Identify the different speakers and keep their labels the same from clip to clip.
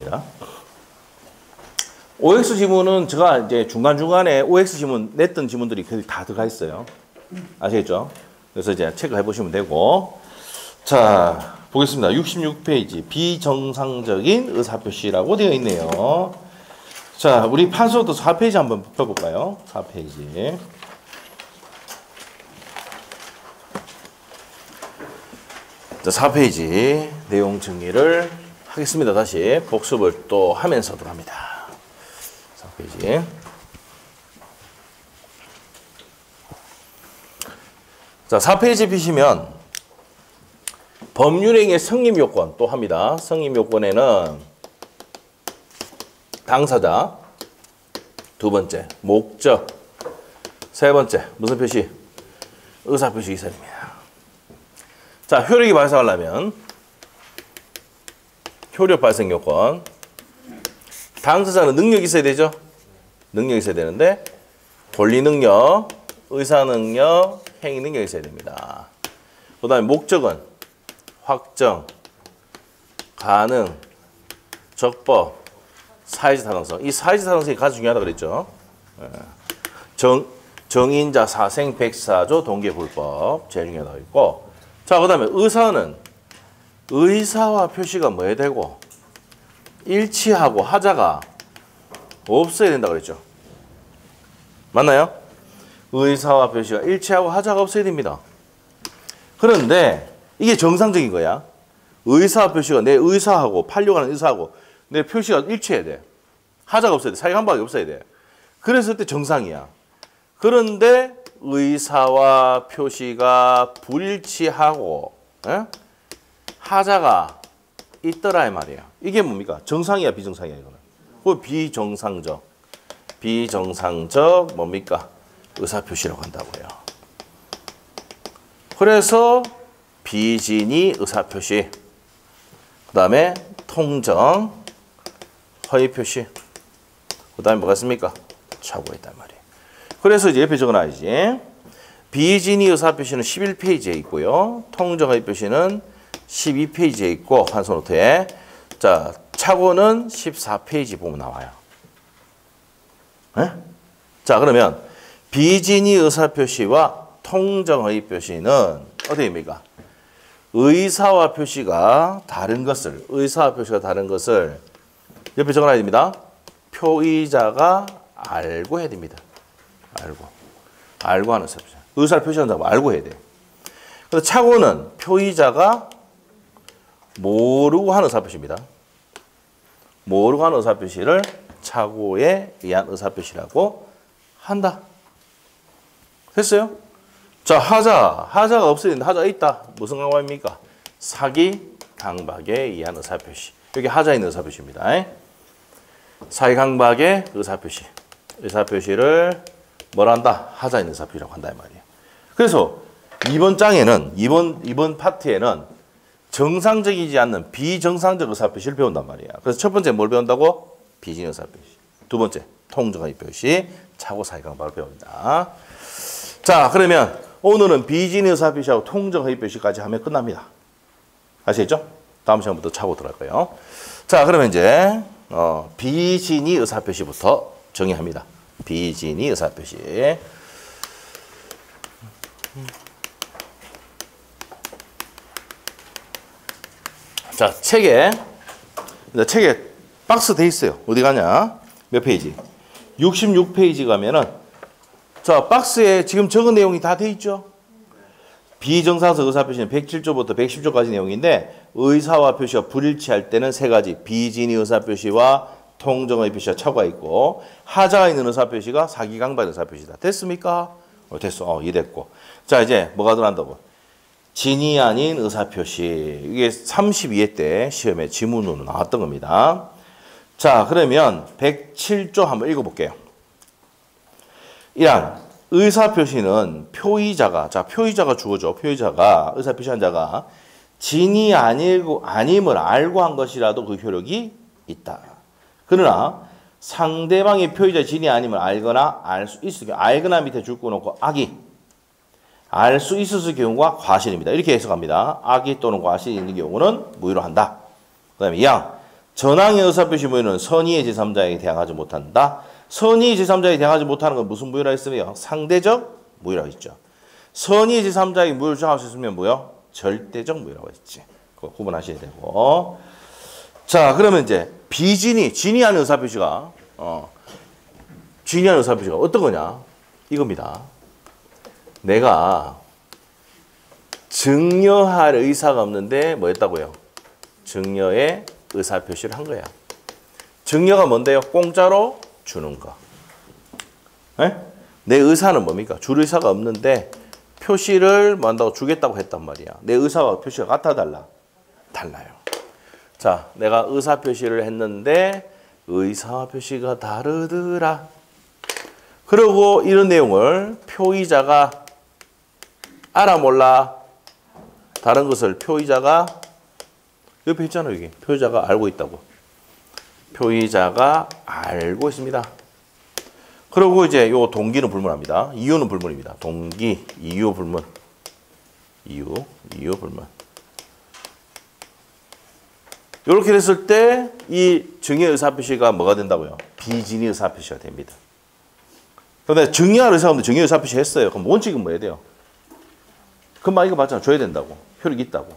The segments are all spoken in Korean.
Speaker 1: 하겠습니다. OX 지문은 제가 이제 중간중간에 OX 지문 냈던 지문들이 거의 다 들어가 있어요. 아시겠죠? 그래서 이제 체크해 보시면 되고. 자, 보겠습니다. 66페이지. 비정상적인 의사표시라고 되어 있네요. 자, 우리 판서도 4페이지 한번 펴볼까요? 4페이지. 자, 4페이지 내용 정리를 하겠습니다. 다시 복습을 또 하면서 들어갑니다. 4페이지. 자, 4페이지 피시면 법률행위의 성립 요건 또 합니다. 성립 요건에는 당사자, 두 번째 목적, 세 번째 무슨 표시? 의사표시 있어야 됩니다. 자, 효력이 발생하려면 효력 발생 요건, 당사자는 능력이 있어야 되죠. 능력이 있어야 되는데 권리 능력, 의사 능력, 행위 능력이 있어야 됩니다. 그 다음에 목적은 확정, 가능, 적법, 사회적 타당성. 이 사회적 타당성이 가장 중요하다고 그랬죠. 정인자, 사생, 백사조, 동계불법 제일 중요하다고 했고, 자, 그 다음에 의사는 의사와 표시가 뭐 해야 되고 일치하고 하자가 없어야 된다고 그랬죠. 맞나요? 의사와 표시가 일치하고 하자가 없어야 됩니다. 그런데 이게 정상적인 거야. 의사 표시가 내 의사하고 팔려고 하는 의사하고 내 표시가 일치해야 돼. 하자가 없어야 돼. 사이강박이 없어야 돼. 그랬을 때 정상이야. 그런데 의사와 표시가 불일치하고 하자가 있더라 이 말이야. 이게 뭡니까? 정상이야, 비정상이야 이거는. 그 비정상적 뭡니까? 의사표시라고 한다고요. 그래서 비진의 의사표시, 그 다음에 통정, 허위표시, 그 다음에 뭐가 있습니까? 착오했단 말이에요. 그래서 이제 옆에 적어놔야지. 비진의 의사표시는 11페이지에 있고요. 통정 허위표시는 12페이지에 있고 환소노트에. 자, 착오는 14페이지 보면 나와요. 에? 자, 그러면 비진의 의사표시와 통정 허위표시는 어디입니까? 의사와 표시가 다른 것을, 의사와 표시가 다른 것을 옆에 적어놔야 됩니다. 표의자가 알고 해야 됩니다. 알고 하는 의사표시. 의사를 표시한다고 알고 해야 돼. 그래서 착오는 표의자가 모르고 하는 의사표시입니다. 모르고 하는 의사표시를 착오에 의한 의사표시라고 한다. 됐어요? 자, 하자가 없어야 되는데 하자가 있다. 무슨 강박입니까? 사기, 강박에 의한 의사표시. 여기 하자 있는 의사표시입니다. 사기, 강박의 의사표시. 의사표시를 뭘 한다? 하자 있는 의사표시라고 한다 이 말이에요. 그래서 이번 장에는 이번 파트에는 정상적이지 않는 비정상적 의사표시를 배운단 말이야. 그래서 첫 번째 뭘 배운다고? 비진의 의사표시. 두 번째 통정 허위표시, 착오, 사기, 강박을 배웁니다. 자, 그러면 오늘은 비진의 의사표시하고 통정 허위표시까지 하면 끝납니다. 아시겠죠? 다음 시간부터 착오 들어갈 거예요. 자, 그러면 이제 비진의 의사표시부터 정의합니다. 비진의 의사표시. 자, 책에 박스 돼 있어요. 어디 가냐? 몇 페이지? 66페이지 가면은 자, 박스에 지금 적은 내용이 다 돼 있죠? 비정상적 의사표시는 107조부터 110조까지 내용인데 의사와 표시가 불일치할 때는 세 가지. 비진의 의사표시와 통정의 표시가 착오가 있고 하자가 있는 의사표시가 사기, 강박의 의사표시다. 됐습니까? 됐어. 이해됐고. 자, 이제 뭐가 들어간다고? 진이 아닌 의사표시. 이게 32회 때 시험에 지문으로 나왔던 겁니다. 자, 그러면 107조 한번 읽어볼게요. 1안 의사표시는 표의자가, 자, 표의자가 주어져. 표의자가, 의사표시한 자가 진이 아님을 알고 한 것이라도 그 효력이 있다. 그러나 상대방의 표의자 진이 아님을 알거나 알 수 있을 경우, 알거나 밑에 줄 꺼놓고 악이 알 수 있었을 경우가 과실입니다. 이렇게 해석합니다. 악이 또는 과실이 있는 경우는 무효로 한다. 그 다음에 2항 전항의 의사표시 무효는 선의의 제3자에게 대항하지 못한다. 선의의 제3자에게 대항하지 못하는 건 무슨 무효라 했으며 상대적 무효라고 했죠. 선의의 제3자에게 무효를 주장할 수 있으면 뭐요? 절대적 무효라고 했지. 그거 구분하셔야 되고. 자, 그러면 이제 진이하는 의사표시가 진이하는 의사표시가 어떤 거냐? 이겁니다. 내가 증여할 의사가 없는데 뭐 했다고요? 증여의 의사표시를 한 거야. 증여가 뭔데요? 공짜로 주는 거. 네? 내 의사는 뭡니까? 줄 의사가 없는데 표시를 뭐 한다고 주겠다고 했단 말이야. 내 의사와 표시가 같아 달라? 달라요. 자, 내가 의사표시를 했는데 의사표시가 다르더라. 그리고 이런 내용을 표의자가 알아 몰라? 다른 것을 표의자가 옆에 있잖아요. 여기 표의자가 알고 있다고. 표의자가 알고 있습니다. 그리고 이제 요 동기는 불문합니다. 이유는 불문입니다. 동기, 이유 불문. 이유 불문. 이렇게 됐을 때 이 증여 의사표시가 뭐가 된다고요? 비진의 의사표시가 됩니다. 그런데 증여할 의사가 없는데 증여 의사표시 했어요. 그럼 원칙은 뭐 해야 돼요? 금방 이거 맞잖아. 줘야 된다고. 효력이 있다고.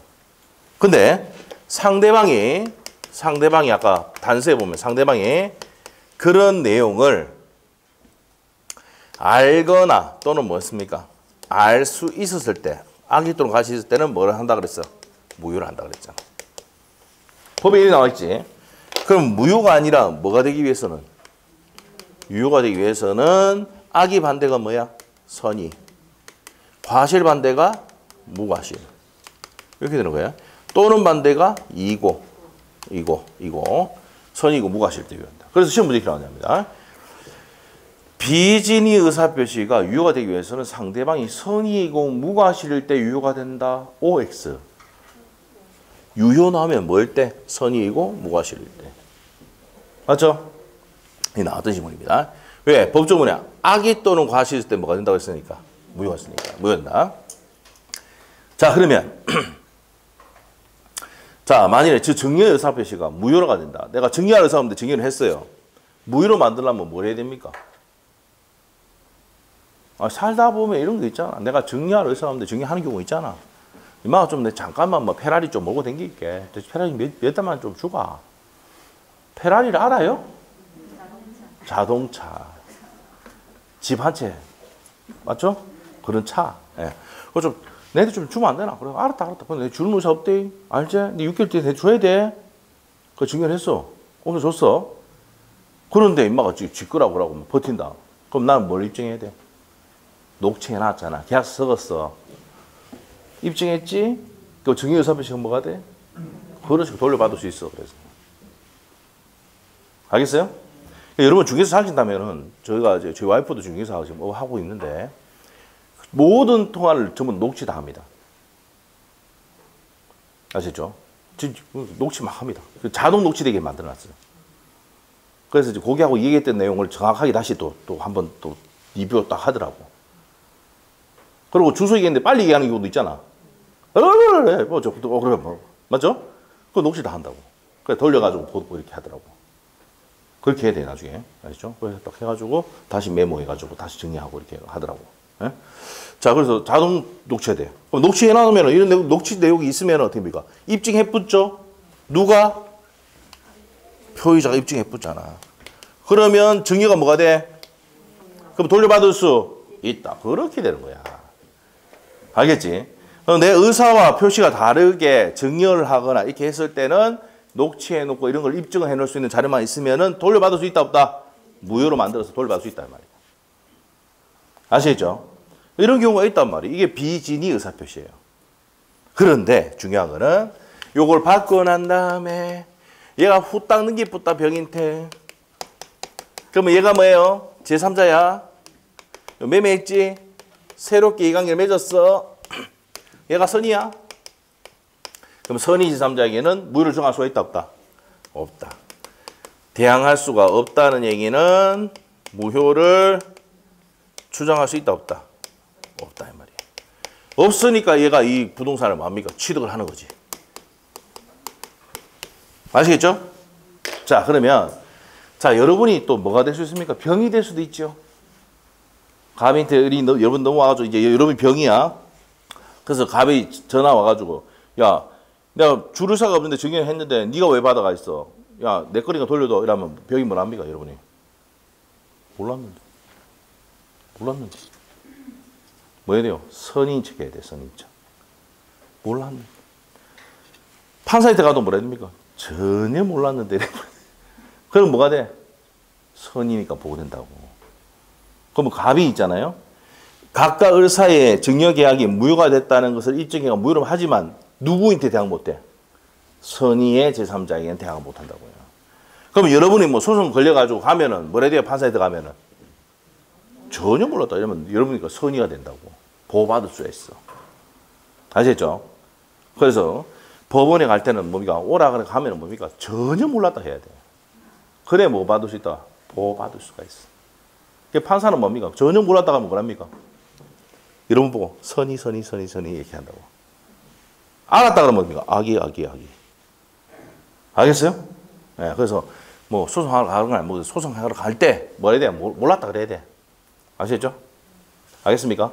Speaker 1: 근데 상대방이 아까 단서에 보면 상대방이 그런 내용을 알거나 또는 뭐였습니까? 알 수 있었을 때, 악의 또는 가시 있을 때는 뭐를 한다 그랬어? 무효를 한다 그랬잖아. 법에 이렇게 나와 있지. 그럼 무효가 아니라 뭐가 되기 위해서는? 유효가 되기 위해서는 악의 반대가 뭐야? 선의. 과실 반대가 무과실. 이렇게 되는 거야. 또는 반대가 이고. 선의고 무과실 때 유효한다. 그래서 시험 문제 이렇게 나오냐입니다. 비진의 의사표시가 유효가 되기 위해서는 상대방이 선의이고 무과실일 때 유효가 된다. OX. 유효 나오면 뭐일 때? 선의이고 무과실일 때. 맞죠? 이 나왔던 지문입니다. 왜? 법조문에 악의 또는 과실일 때 뭐가 된다고 했으니까? 무효가 있으니까. 무효된다. 자, 그러면 자, 만일에 저 증여의 의사표시가 무효가 된다. 내가 증여할 의사가 없는데 증여를 했어요. 무효로 만들려면 뭘 해야 됩니까? 살다 보면 이런 거 있잖아. 내가 증여할 의사가 없는데 증여하는 경우 있잖아. 이마가 좀 내 잠깐만 뭐 페라리 좀 몰고 댕길게. 페라리 몇 달만 좀 주가. 페라리를 알아요? 자동차. 집 한 채. 맞죠? 그런 차. 예. 그거 좀 내한테 좀 주면 안 되나? 그래. 알았다. 근데 내 주는 의사 없대. 알지? 네 6개월 뒤에 내줘야 돼. 그거 증여를 했어. 오늘 줬어. 그런데 임마가 지 거라고 그러고 버틴다. 그럼 나는 뭘 입증해야 돼? 녹취해놨잖아. 계약서 적었어. 입증했지? 그 증여의사표시가 뭐가 돼? 그렇지. 돌려받을 수 있어. 그래서. 알겠어요? 그러니까 여러분 중개사 하신다면은 저희가 이제 저희 와이프도 중개사 지금 하고 있는데 모든 통화를 전부 녹취 다 합니다. 아시죠? 녹취 막 합니다. 자동 녹취되게 만들어놨어요. 그래서 이제 고객하고 얘기했던 내용을 정확하게 다시 또 한번 또 리뷰 딱 하더라고. 그리고 주소 얘기했는데 빨리 얘기하는 경우도 있잖아. 그래, 맞죠? 그거 녹취 다 한다고. 그래, 돌려가지고 보고 이렇게 하더라고. 그렇게 해야 돼, 나중에. 아시죠? 그래서 딱 해가지고 다시 메모해가지고 다시 정리하고 이렇게 하더라고. 예? 자, 그래서 자동 녹취해야 돼. 그럼 녹취해놔놓으면 이런 녹취 내용이 있으면 어떻게 됩니까? 입증해붙죠? 누가? 표의자가 입증해붙잖아. 그러면 증여가 뭐가 돼? 그럼 돌려받을 수 있다. 그렇게 되는 거야. 알겠지? 내 의사와 표시가 다르게 증여를 하거나 이렇게 했을 때는 녹취해놓고 이런 걸 입증을 해놓을 수 있는 자료만 있으면은 돌려받을 수 있다, 없다? 무효로 만들어서 돌려받을 수 있단 말이야. 아시겠죠? 이런 경우가 있단 말이에요. 이게 비진의 의사표시예요. 그런데 중요한 거는 요걸 받고 난 다음에 얘가 후딱 넘기붙다 병인태. 그러면 얘가 뭐예요? 제3자야. 매매했지? 새롭게 이관계를 맺었어. 얘가 선이야. 그럼 선의 제3자에게는 무효를 정할 수가 있다, 없다? 없다. 대항할 수가 없다는 얘기는 무효를 주장할 수 있다, 없다? 없다 이 말이야. 없으니까 얘가 이 부동산을 뭡니까? 취득을 하는 거지. 아시겠죠? 자, 그러면 자, 여러분이 또 뭐가 될 수 있습니까? 병이 될 수도 있죠. 갑인테 여러분 넘어와가지고 이제 여러분 병이야. 그래서 갑이 전화 와가지고 야, 내가 줄을 사가 없는데 정형했는데 네가 왜 받아가 있어? 야, 내 거니까 돌려줘. 이러면 병이 뭐랍니까, 여러분이? 몰랐는데. 뭐 해야 돼요? 선인 척 해야 돼, 선인 척. 몰랐는데. 판사한테 가도 뭐라 해야 됩니까? 전혀 몰랐는데. 그럼 뭐가 돼? 선이니까 보고된다고. 그러면 갑이 있잖아요. 각각 을사의 증여계약이 무효가 됐다는 것을 일정계가 무효로 하지만 누구한테 대항 못해? 선의의 제3자에게는 대항을 못한다고요. 그러면 여러분이 뭐 소송 걸려가지고 가면은 뭐라 해야 돼요? 판사한테 가면은 전혀 몰랐다 이러면 여러분이니까 선의가 된다고. 보호받을 수가 있어. 아시겠죠? 그래서 법원에 갈 때는 뭡니까? 오라 그래 가면은 뭡니까? 전혀 몰랐다 해야 돼. 그래 뭐 받을 수 있다? 보호받을 수가 있어. 판사는 뭡니까? 전혀 몰랐다 하면 뭐랍니까? 여러분 보고 선의 이렇게 한다고. 알았다 그러면 뭡니까? 악이. 알겠어요? 네, 그래서 뭐 소송하러 가는 건 아니고 소송하러 갈 때 뭐라 해야 돼? 몰랐다 그래야 돼. 아시겠죠? 알겠습니까?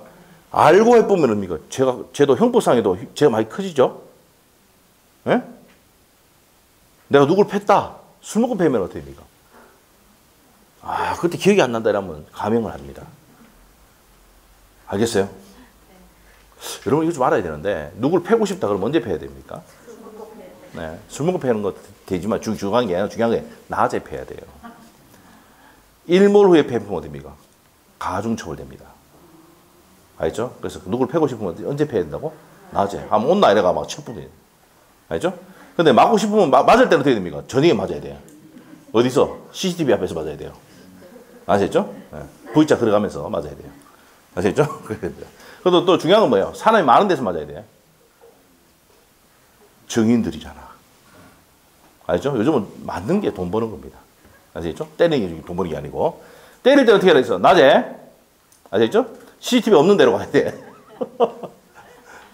Speaker 1: 알고 해보면 뭡니까? 제도 형법상에도 죄가 많이 커지죠? 예? 내가 누굴 팼다. 술 먹고 패면 어떻게 됩니까? 아, 그때 기억이 안 난다 이러면 감형을 합니다. 알겠어요? 여러분 이거 좀 알아야 되는데 누굴 패고 싶다 그러면 언제 패야 됩니까? 네, 술 먹고 패는 거 되지만 중요한 게 아니라 중요한 게 낮에 패야 돼요. 일몰 후에 패면 어떻습니까? 가중처벌됩니다. 알죠? 그래서 누굴 패고 싶으면 언제 패야 된다고? 낮에. 한번 온나 이래가 막 첩분이. 알죠? 근데 맞고 싶으면 맞을 때는 어떻게 됩니까? 저녁에 맞아야 돼요. 어디서? CCTV 앞에서 맞아야 돼요. 아시겠죠? 네. V자 들어가면서 맞아야 돼요. 아시겠죠? 그래도 또 중요한 건 뭐예요? 사람이 많은 데서 맞아야 돼요. 증인들이잖아. 알죠? 요즘은 맞는 게 돈 버는 겁니다. 아시겠죠? 때리는 게 돈 버는 게 아니고. 때릴 때 어떻게 해야 되겠어? 낮에. 아시겠죠? CCTV 없는 데로 가야 돼.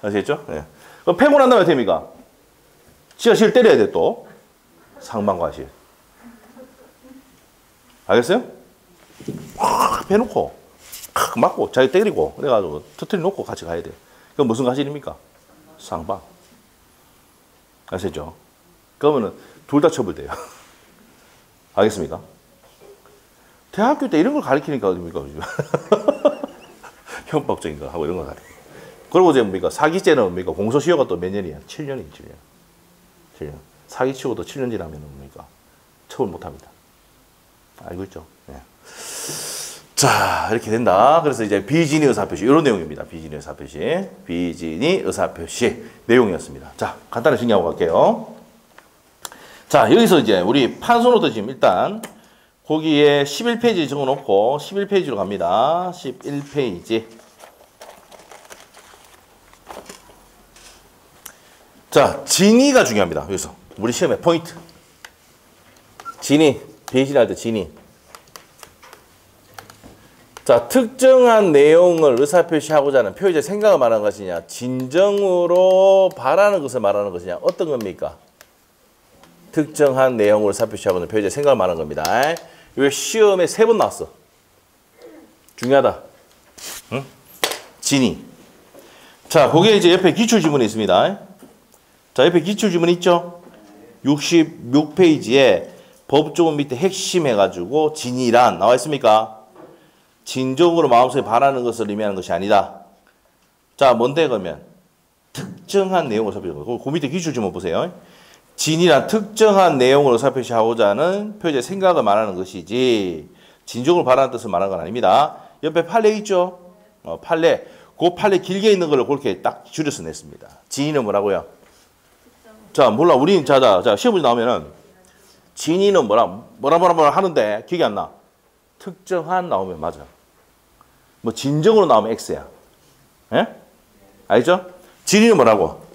Speaker 1: 아시겠죠? 네. 그럼 패고 난 다음에 어떻게 됩니까? 지하실 때려야 돼, 또. 상반과실. 알겠어요? 확 패놓고, 확 맞고, 자기 때리고, 그래가지고 터트려 놓고 같이 가야 돼. 그럼 무슨 과실입니까? 상반. 아시죠? 그러면은 둘 다 처벌돼요. 알겠습니까? 대학교 때 이런 걸 가르치니까 어딥니까? 형법적인 거 하고 이런 걸 가르쳐. 그리고 이제 뭡니까? 사기죄는 뭡니까? 공소시효가 또 몇 년이야? 7년이에요, 7년. 사기치고도 7년 지나면 뭡니까? 처벌 못 합니다. 알고 있죠? 네. 자, 이렇게 된다. 그래서 이제 비진의 의사표시, 이런 내용입니다. 비진의 의사표시. 비진의 의사표시 내용이었습니다. 자, 간단히 정리하고 갈게요. 자, 여기서 이제 우리 판소노트 지금 일단 거기에 11페이지 적어 놓고 11페이지로 갑니다. 11페이지. 자, 진위가 중요합니다. 여기서 우리 시험의 포인트. 진위, 배신할 때 진위. 자, 특정한 내용을 의사표시하고자 하는 표의자의 생각을 말하는 것이냐, 진정으로 바라는 것을 말하는 것이냐, 어떤 겁니까? 특정한 내용을 의사표시하고는 표의자의 생각을 말하는 겁니다. 이거 시험에 3번 나왔어. 중요하다. 응? 진위. 자, 거기에 이제 옆에 기출지문이 있습니다. 자, 옆에 기출지문 있죠? 66페이지에 법조문 밑에 핵심 해가지고 진위란 나와 있습니까? 진정으로 마음속에 바라는 것을 의미하는 것이 아니다. 자, 뭔데 그러면? 특정한 내용을 살펴보는 거. 그 밑에 기출지문 보세요. 진이란 특정한 내용을 의사표시하고자 하는 표현의 생각을 말하는 것이지 진정으로 바라는 뜻을 말하는 건 아닙니다. 옆에 판례 있죠? 판례. 그 판례 길게 있는 걸 그렇게 딱 줄여서 냈습니다. 진이는 뭐라고요? 자, 몰라. 우리는 자, 시험 문제 나오면은 진이는 뭐라 하는데 기억이 안 나. 특정한 나오면 맞아. 뭐 진정으로 나오면 X야. 예? 알죠? 진이는 뭐라고?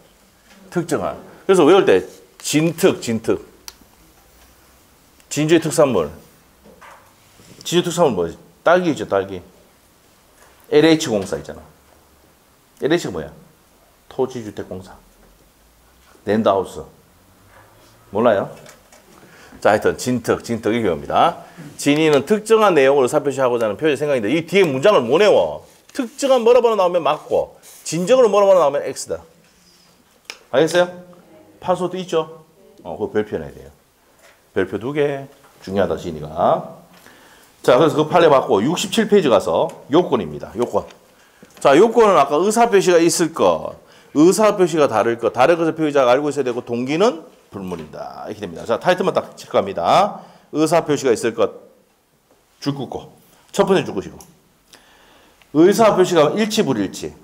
Speaker 1: 특정한. 그래서 외울 때 진특. 진주의 특산물. 진주의 특산물 뭐지? 딸기 있죠, 딸기. LH공사 있잖아. LH가 뭐야? 토지주택공사. 랜드하우스. 몰라요? 자, 하여튼 진특이 그겁니다. 진위는 특정한 내용을 의사표시하고자 하는 표현의 생각인데 이 뒤에 문장을 못 외워. 특정한 뭐라고 나오면 맞고 진정으로 뭐라고 나오면 X다. 알겠어요? 파소도 있죠? 그거 별표 내야 돼요. 별표 2개 중요하다, 진위가. 자, 그래서 그 판례 받고 67페이지 가서 요건입니다. 요건. 자, 요건은 아까 의사표시가 있을 것, 의사표시가 다를 것, 다른 것을 표의자가 알고 있어야 되고 동기는 불문이다. 이렇게 됩니다. 자, 타이틀만 딱 체크합니다. 의사표시가 있을 것, 줄 긋고. 첫 번째 줄 긋이고. 의사표시가 일치, 불일치.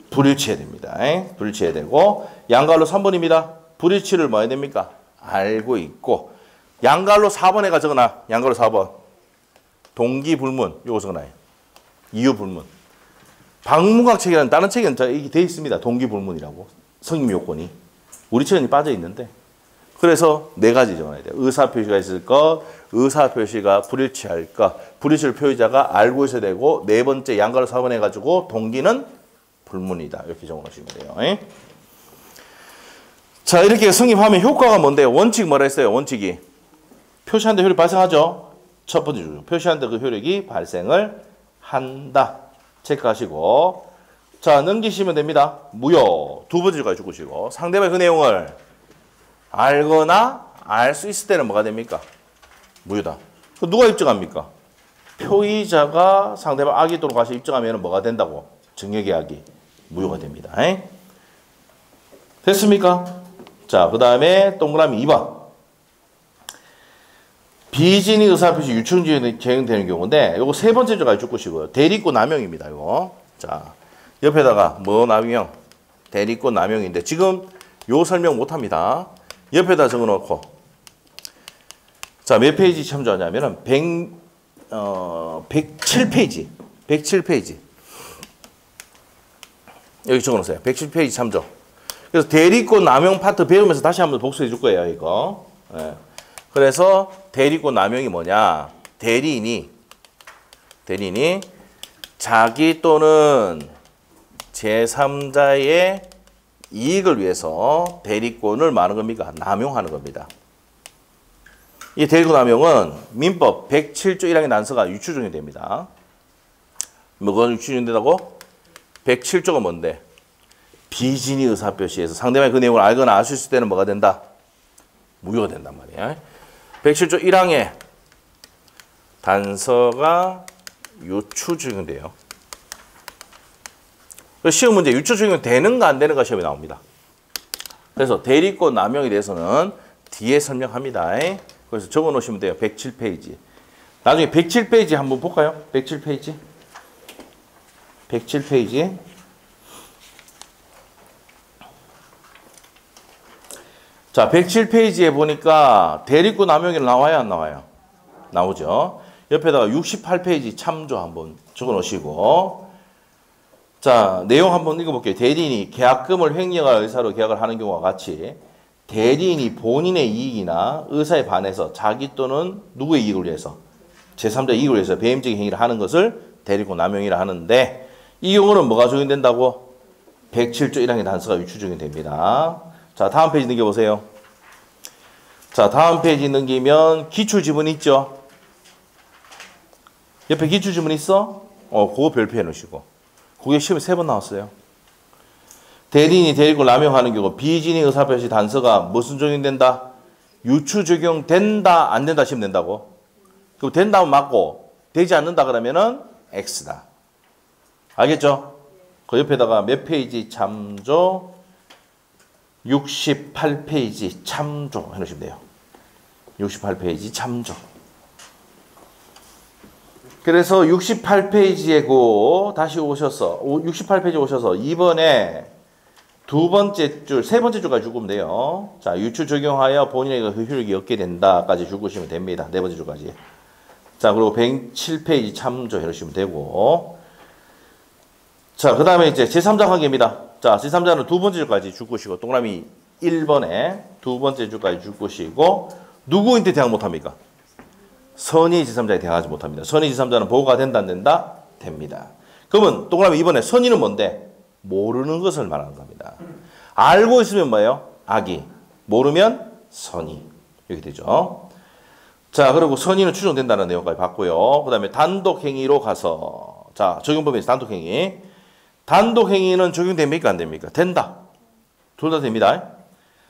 Speaker 1: 불일치해야 됩니다. 불일치해야 되고. 양갈로 3번입니다. 불일치를 뭐 해야 됩니까? 알고 있고. 양갈로 4번에가 적어놔. 양갈로 4번. 동기불문. 요거 적어놔요. 이유불문. 박문각 책이라는 다른 책에는 이게 돼 있습니다. 동기불문이라고. 성립요건이. 우리 책은 빠져 있는데. 그래서 4가지 적어놔야 돼요. 의사표시가 있을 것, 의사표시가 불일치할 것, 불일치를 표의자가 알고 있어야 되고, 4번째 양가로 4번 해가지고 동기는 불문이다. 이렇게 적어놓으시면 돼요. 자, 이렇게 성립하면 효과가 뭔데요? 원칙 뭐라 했어요? 원칙이. 표시하는데 효력이 발생하죠? 첫 번째 줄. 표시하는데 그 효력이 발생을 한다. 체크하시고. 자, 넘기시면 됩니다. 무효. 두 번째 줄까지 죽으시고. 상대방이 그 내용을 알거나 알 수 있을 때는 뭐가 됩니까? 무효다. 누가 입증합니까? 표의자가 상대방 악이 있도록 가서 입증하면 뭐가 된다고? 증여의 악이 무효가 됩니다. 됐습니까? 자, 그 다음에 동그라미 2번. 비진이 의사표시 유충지에 적용되는 경우인데 요거 세 번째 줄까지 죽으시고요. 대리권 남용입니다. 이거. 자, 옆에다가 뭐 남용? 대리권 남용인데 지금 요 설명 못합니다. 옆에다 적어놓고. 자, 몇 페이지 참조하냐면은 107페이지. 107페이지. 여기 적어놓으세요. 107페이지 참조. 그래서 대리권 남용 파트 배우면서 다시 한번 복수해 줄 거예요, 이거. 네. 그래서 대리권 남용이 뭐냐? 대리인이 자기 또는 제3자의 이익을 위해서 대리권을 뭐하는 겁니까? 남용하는 겁니다. 이 대리권 남용은 민법 107조 1항의 난서가 유추적용이 됩니다. 뭐가 유추적용이 된다고? 107조가 뭔데? 비진의 의사표시에서 상대방이 그 내용을 알거나 알 수 있을 때는 뭐가 된다? 무효가 된단 말이야. 107조 1항의 단서가 유추적용돼요. 시험 문제 유추 적용 되는가 안 되는가 시험에 나옵니다. 그래서 대리권 남용에 대해서는 뒤에 설명합니다. 그래서 적어 놓으시면 돼요. 107페이지. 나중에 107페이지 한번 볼까요? 107페이지. 107페이지. 자, 107페이지에 보니까 대리권 남용이 나와요, 안 나와요? 나오죠. 옆에다가 68페이지 참조 한번 적어 놓으시고. 자, 내용 한번 읽어볼게요. 대리인이 계약금을 횡령할 의사로 계약을 하는 경우와 같이 대리인이 본인의 이익이나 의사에 반해서 자기 또는 누구의 이익을 위해서 제3자 이익을 위해서 배임적인 행위를 하는 것을 대리권 남용이라 하는데 이 경우는 뭐가 적용된다고? 107조 1항의 단서가 유추 적용됩니다. 자, 다음 페이지 넘겨보세요. 자, 다음 페이지 넘기면 기출지문 있죠? 옆에 기출지문 있어? 그거 별표해 놓으시고. 그게 시험에 3번 나왔어요. 대리인이 대리권 남용하는 경우 비진의 의사표시 단서가 무슨 적용된다? 유추 적용된다, 안 된다 시험 된다고? 그럼 된다면 맞고 되지 않는다 그러면은 X다. 알겠죠? 그 옆에다가 몇 페이지 참조? 68페이지 참조 해놓으시면 돼요. 68페이지 참조. 그래서 68페이지에 다시 오셔서 68페이지 오셔서 이번에 두 번째 줄, 세 번째 줄까지 죽으면 돼요. 자, 유추 적용하여 본인에게 그 효력이 얻게 된다까지 죽으시면 됩니다. 네 번째 줄까지. 자, 그리고 107페이지 참조 해주시면 되고. 자, 그 다음에 이제 제3자 관계입니다. 자, 제3자는 두 번째 줄까지 죽으시고, 동그라미 1번에 두 번째 줄까지 죽으시고, 누구한테 대항 못합니까? 선의 제3자에 대항하지 못합니다. 선의 제3자는 보고가 된다, 안 된다? 됩니다. 그러면 동그라미 2번에 선의는 뭔데? 모르는 것을 말하는 겁니다. 알고 있으면 뭐예요? 악의. 모르면 선의. 이렇게 되죠. 자, 그리고 선의는 추정된다는 내용까지 봤고요. 그 다음에 단독행위로 가서, 자, 적용법에서 단독행위. 단독행위는 적용됩니까? 안 됩니까? 된다. 둘 다 됩니다.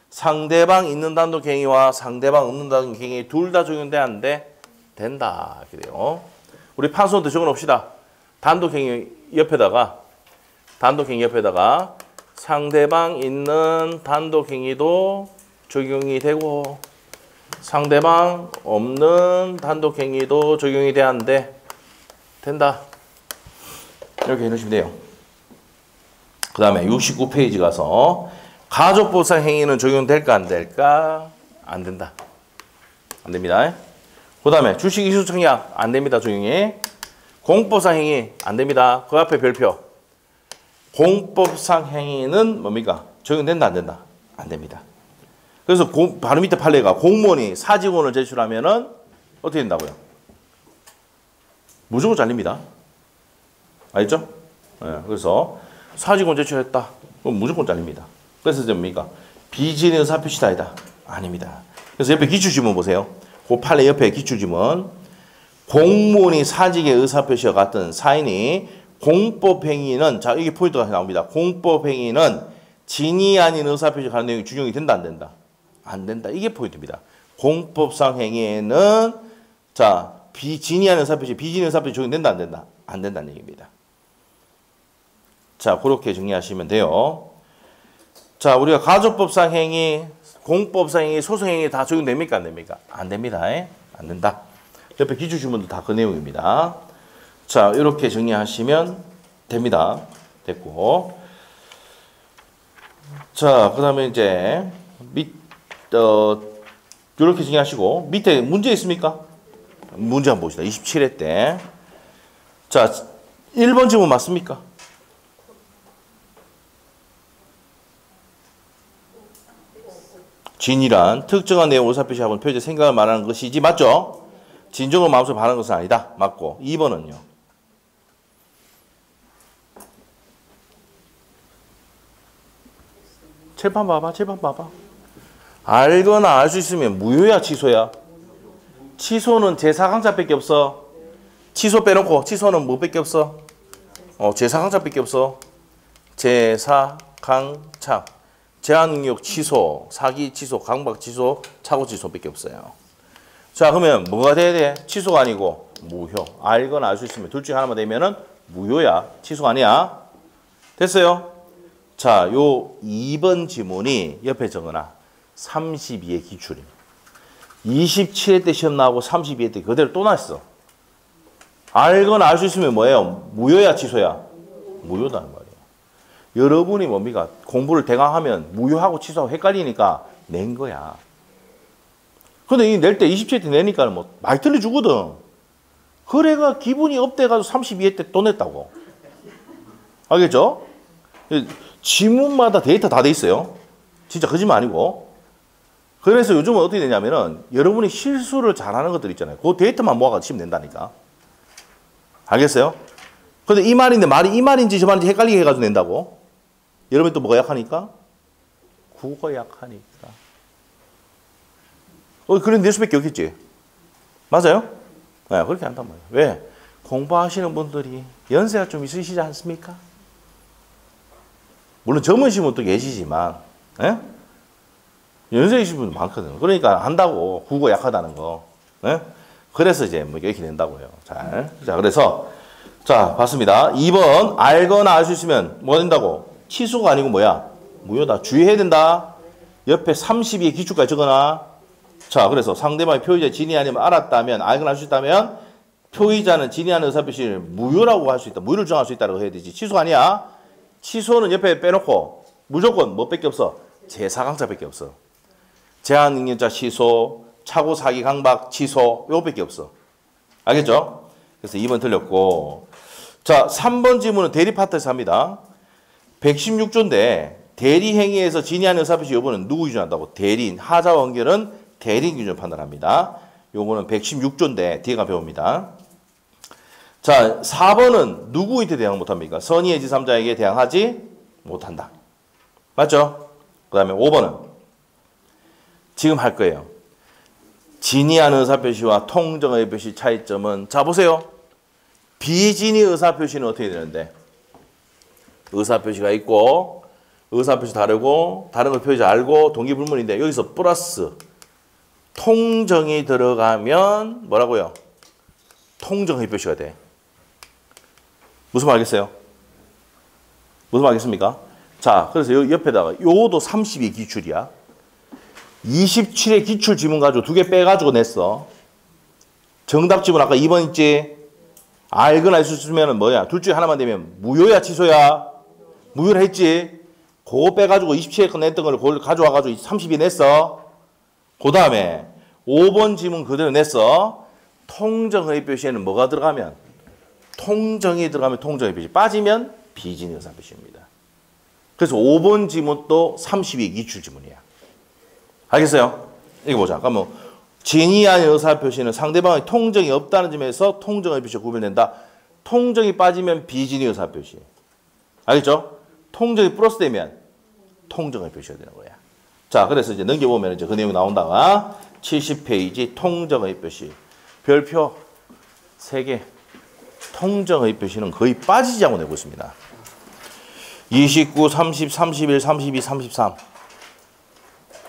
Speaker 1: 상대방 있는 단독행위와 상대방 없는 단독행위 둘 다 적용돼, 안 돼? 된다. 이렇게 돼요. 우리 판소한테 적어 놓읍시다. 단독행위 옆에다가 상대방 있는 단독행위도 적용이 되고 상대방 없는 단독행위도 적용이 돼야 하는데 된다. 이렇게 해놓으시면 돼요. 그 다음에 69페이지 가서 가족보상 행위는 적용될까 안 될까? 안 된다. 안 됩니다. 그 다음에 주식이수청약 안 됩니다. 적용이. 공법상 행위 안 됩니다. 그 앞에 별표. 공법상 행위는 뭡니까? 적용된다 안 된다? 안 됩니다. 그래서 바로 밑에 판례가 공무원이 사직원을 제출하면은 어떻게 된다고요? 무조건 잘립니다. 알겠죠? 네, 그래서 사직원 제출했다. 그럼 무조건 잘립니다. 그래서 뭡니까? 비진의 의사표시다 아니다? 아닙니다. 그래서 옆에 기출지문 보세요. 그 판례 옆에 기출지문. 공무원이 사직의 의사표시와 같은 사인이 공법행위는, 자, 이게 포인트가 나옵니다. 공법행위는 진이 아닌 의사표시 가는 내용이 준용이 된다 안 된다? 안 된다. 이게 포인트입니다. 공법상 행위에는 자, 진이 아닌 의사표시, 비진의 의사표시 적용된다 안 된다? 안 된다는 얘기입니다. 자, 그렇게 정리하시면 돼요. 자, 우리가 가족법상 행위, 공법상 행위, 소송행위 다 적용됩니까? 안 됩니까? 안 됩니다. 안 된다. 옆에 기출주문도 다 그 내용입니다. 자, 이렇게 정리하시면 됩니다. 됐고. 자, 그 다음에 이제, 이렇게 정리하시고, 밑에 문제 있습니까? 문제 한번 봅시다. 27회 때. 자, 1번 질문 맞습니까? 진이란 특정한 내용 의사표시하고는 표제 생각을 말하는 것이지 맞죠? 진정을 마음속에 바라는 것은 아니다. 맞고. 2번은요. 칠판 봐봐. 알거나 알 수 있으면 무효야 취소야? 취소는 제4강자밖에 없어. 취소 빼놓고 취소는 뭐밖에 없어? 제4강자밖에 없어. 제4강자. 제한능력 취소, 사기 취소, 강박 취소, 착오 취소밖에 없어요. 자, 그러면 뭐가 돼야 돼? 취소가 아니고 무효. 알거나 알 수 있으면 둘 중에 하나만 되면은 무효야. 취소가 아니야. 됐어요? 자, 요 2번 지문이 옆에 적어놔. 32의 기출입니다. 27회 때 시험 나오고 32회 때 그대로 또 났어. 알거나 알 수 있으면 뭐예요? 무효야, 취소야? 무효다는 말이에요. 여러분이 뭡니까? 공부를 대강하면 무효하고 취소하고 헷갈리니까 낸 거야. 근데 이 낼 때 27회 때 내니까 뭐 많이 틀려주거든. 그래가 기분이 업돼가지고 32회 때 또 냈다고. 알겠죠? 지문마다 데이터 다 돼 있어요. 진짜 거짓말 아니고. 그래서 요즘은 어떻게 되냐면은 여러분이 실수를 잘하는 것들 있잖아요. 그 데이터만 모아가지고 치면 된다니까. 알겠어요? 근데 이 말인데 말이 이 말인지 저 말인지 헷갈리게 해가지고 낸다고. 여러분이 또 뭐가 약하니까? 국어가 약하니까. 그런 낼 수밖에 없겠지. 맞아요? 네, 그렇게 한단 말이에요. 왜? 공부하시는 분들이 연세가 좀 있으시지 않습니까? 물론 젊으신 분도 계시지만, 예? 연세 있으신 분도 많거든요. 그러니까 한다고, 국어 약하다는 거. 예? 그래서 이제 뭐 이렇게 낸다고요. 자, 그래서, 자, 봤습니다. 2번, 알거나 알 수 있으면 뭐 된다고? 취소가 아니고 뭐야? 무효다. 주의해야 된다. 옆에 32의 기출까지 적어놔. 자, 그래서 상대방의 표의자 진이 아니면 알았다면, 알거나 알 수 있다면, 표의자는 진이 아닌 의사표시를 무효라고 할 수 있다. 무효를 정할 수 있다고 해야 되지. 취소가 아니야. 취소는 옆에 빼놓고 무조건 뭐밖에 없어? 제4강자밖에 없어. 제한능력자 취소, 착오 사기 강박 취소, 요거밖에 없어. 알겠죠? 그래서 2번 틀렸고. 자, 3번 질문은 대리 파트에서 합니다. 116조인데 대리행위에서 진이 아닌 의사표시 여부는 누구 기준한다고? 대리인. 하자와 원결은 대리인 기준 판단합니다. 요거는 116조인데 뒤에 가 배웁니다. 자, 4번은 누구한테 대항 못합니까? 선의의 제3자에게 대항하지 못한다. 맞죠? 그 다음에 5번은 지금 할 거예요. 진이한 의사표시와 통정의표시 차이점은 자 보세요. 비진이 의사표시는 어떻게 되는데 의사표시가 있고 의사표시 다르고 다른 걸 표시 알고 동기불문인데 여기서 플러스 통정이 들어가면 뭐라고요? 통정의표시가 돼. 무슨 말 알겠어요? 무슨 말 알겠습니까? 자, 그래서 여기 옆에다가 요도 32 기출이야. 27의 기출 지문 가지고 2개 빼가지고 냈어. 정답 지문 아까 2번 있지? 알거나 있으면 뭐야? 둘 중에 하나만 되면 무효야, 취소야? 무효를 했지? 그거 빼가지고 27에 거 냈던 걸 그걸 가져와가지고 32 냈어. 그 다음에 5번 지문 그대로 냈어. 통정의 표시에는 뭐가 들어가면? 통정이 들어가면 통정의 표시. 빠지면 비진의 의사표시입니다. 그래서 5번 지문도 32 기출 지문이야. 알겠어요? 이거 보자. 그러면 진이한 의사표시는 상대방의 통정이 없다는 점에서 통정의 표시가 구별된다. 통정이 빠지면 비진의 의사표시. 알겠죠? 통정이 플러스 되면 통정의 표시가 되는 거야. 자, 그래서 이제 넘겨보면 이제 그 내용이 나온다. 70페이지 통정의 표시. 별표 3개. 통정의 표시는 거의 빠지지 않고 내고 있습니다. 29, 30, 31, 32, 33.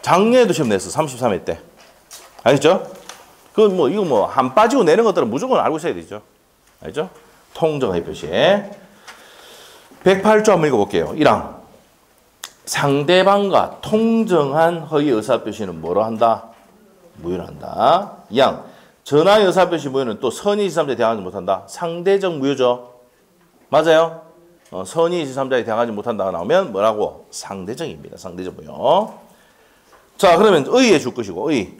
Speaker 1: 작년에도 시험 냈어. 33회 때. 알겠죠? 이거 뭐 안 빠지고 내는 것들은 무조건 알고 있어야 되죠. 알죠? 통정의 표시. 108조 한번 읽어볼게요. 1항. 상대방과 통정한 허위 의사표시는 뭐로 한다? 무효로 한다. 2항. 전화의 의사표시 무효는 또 선의 제3자에 대항하지 못한다. 상대적 무효죠. 맞아요? 선의 제3자에 대항하지 못한다가 나오면 뭐라고? 상대적입니다. 상대적 무효. 자, 그러면 의에 줄 것이고, 의.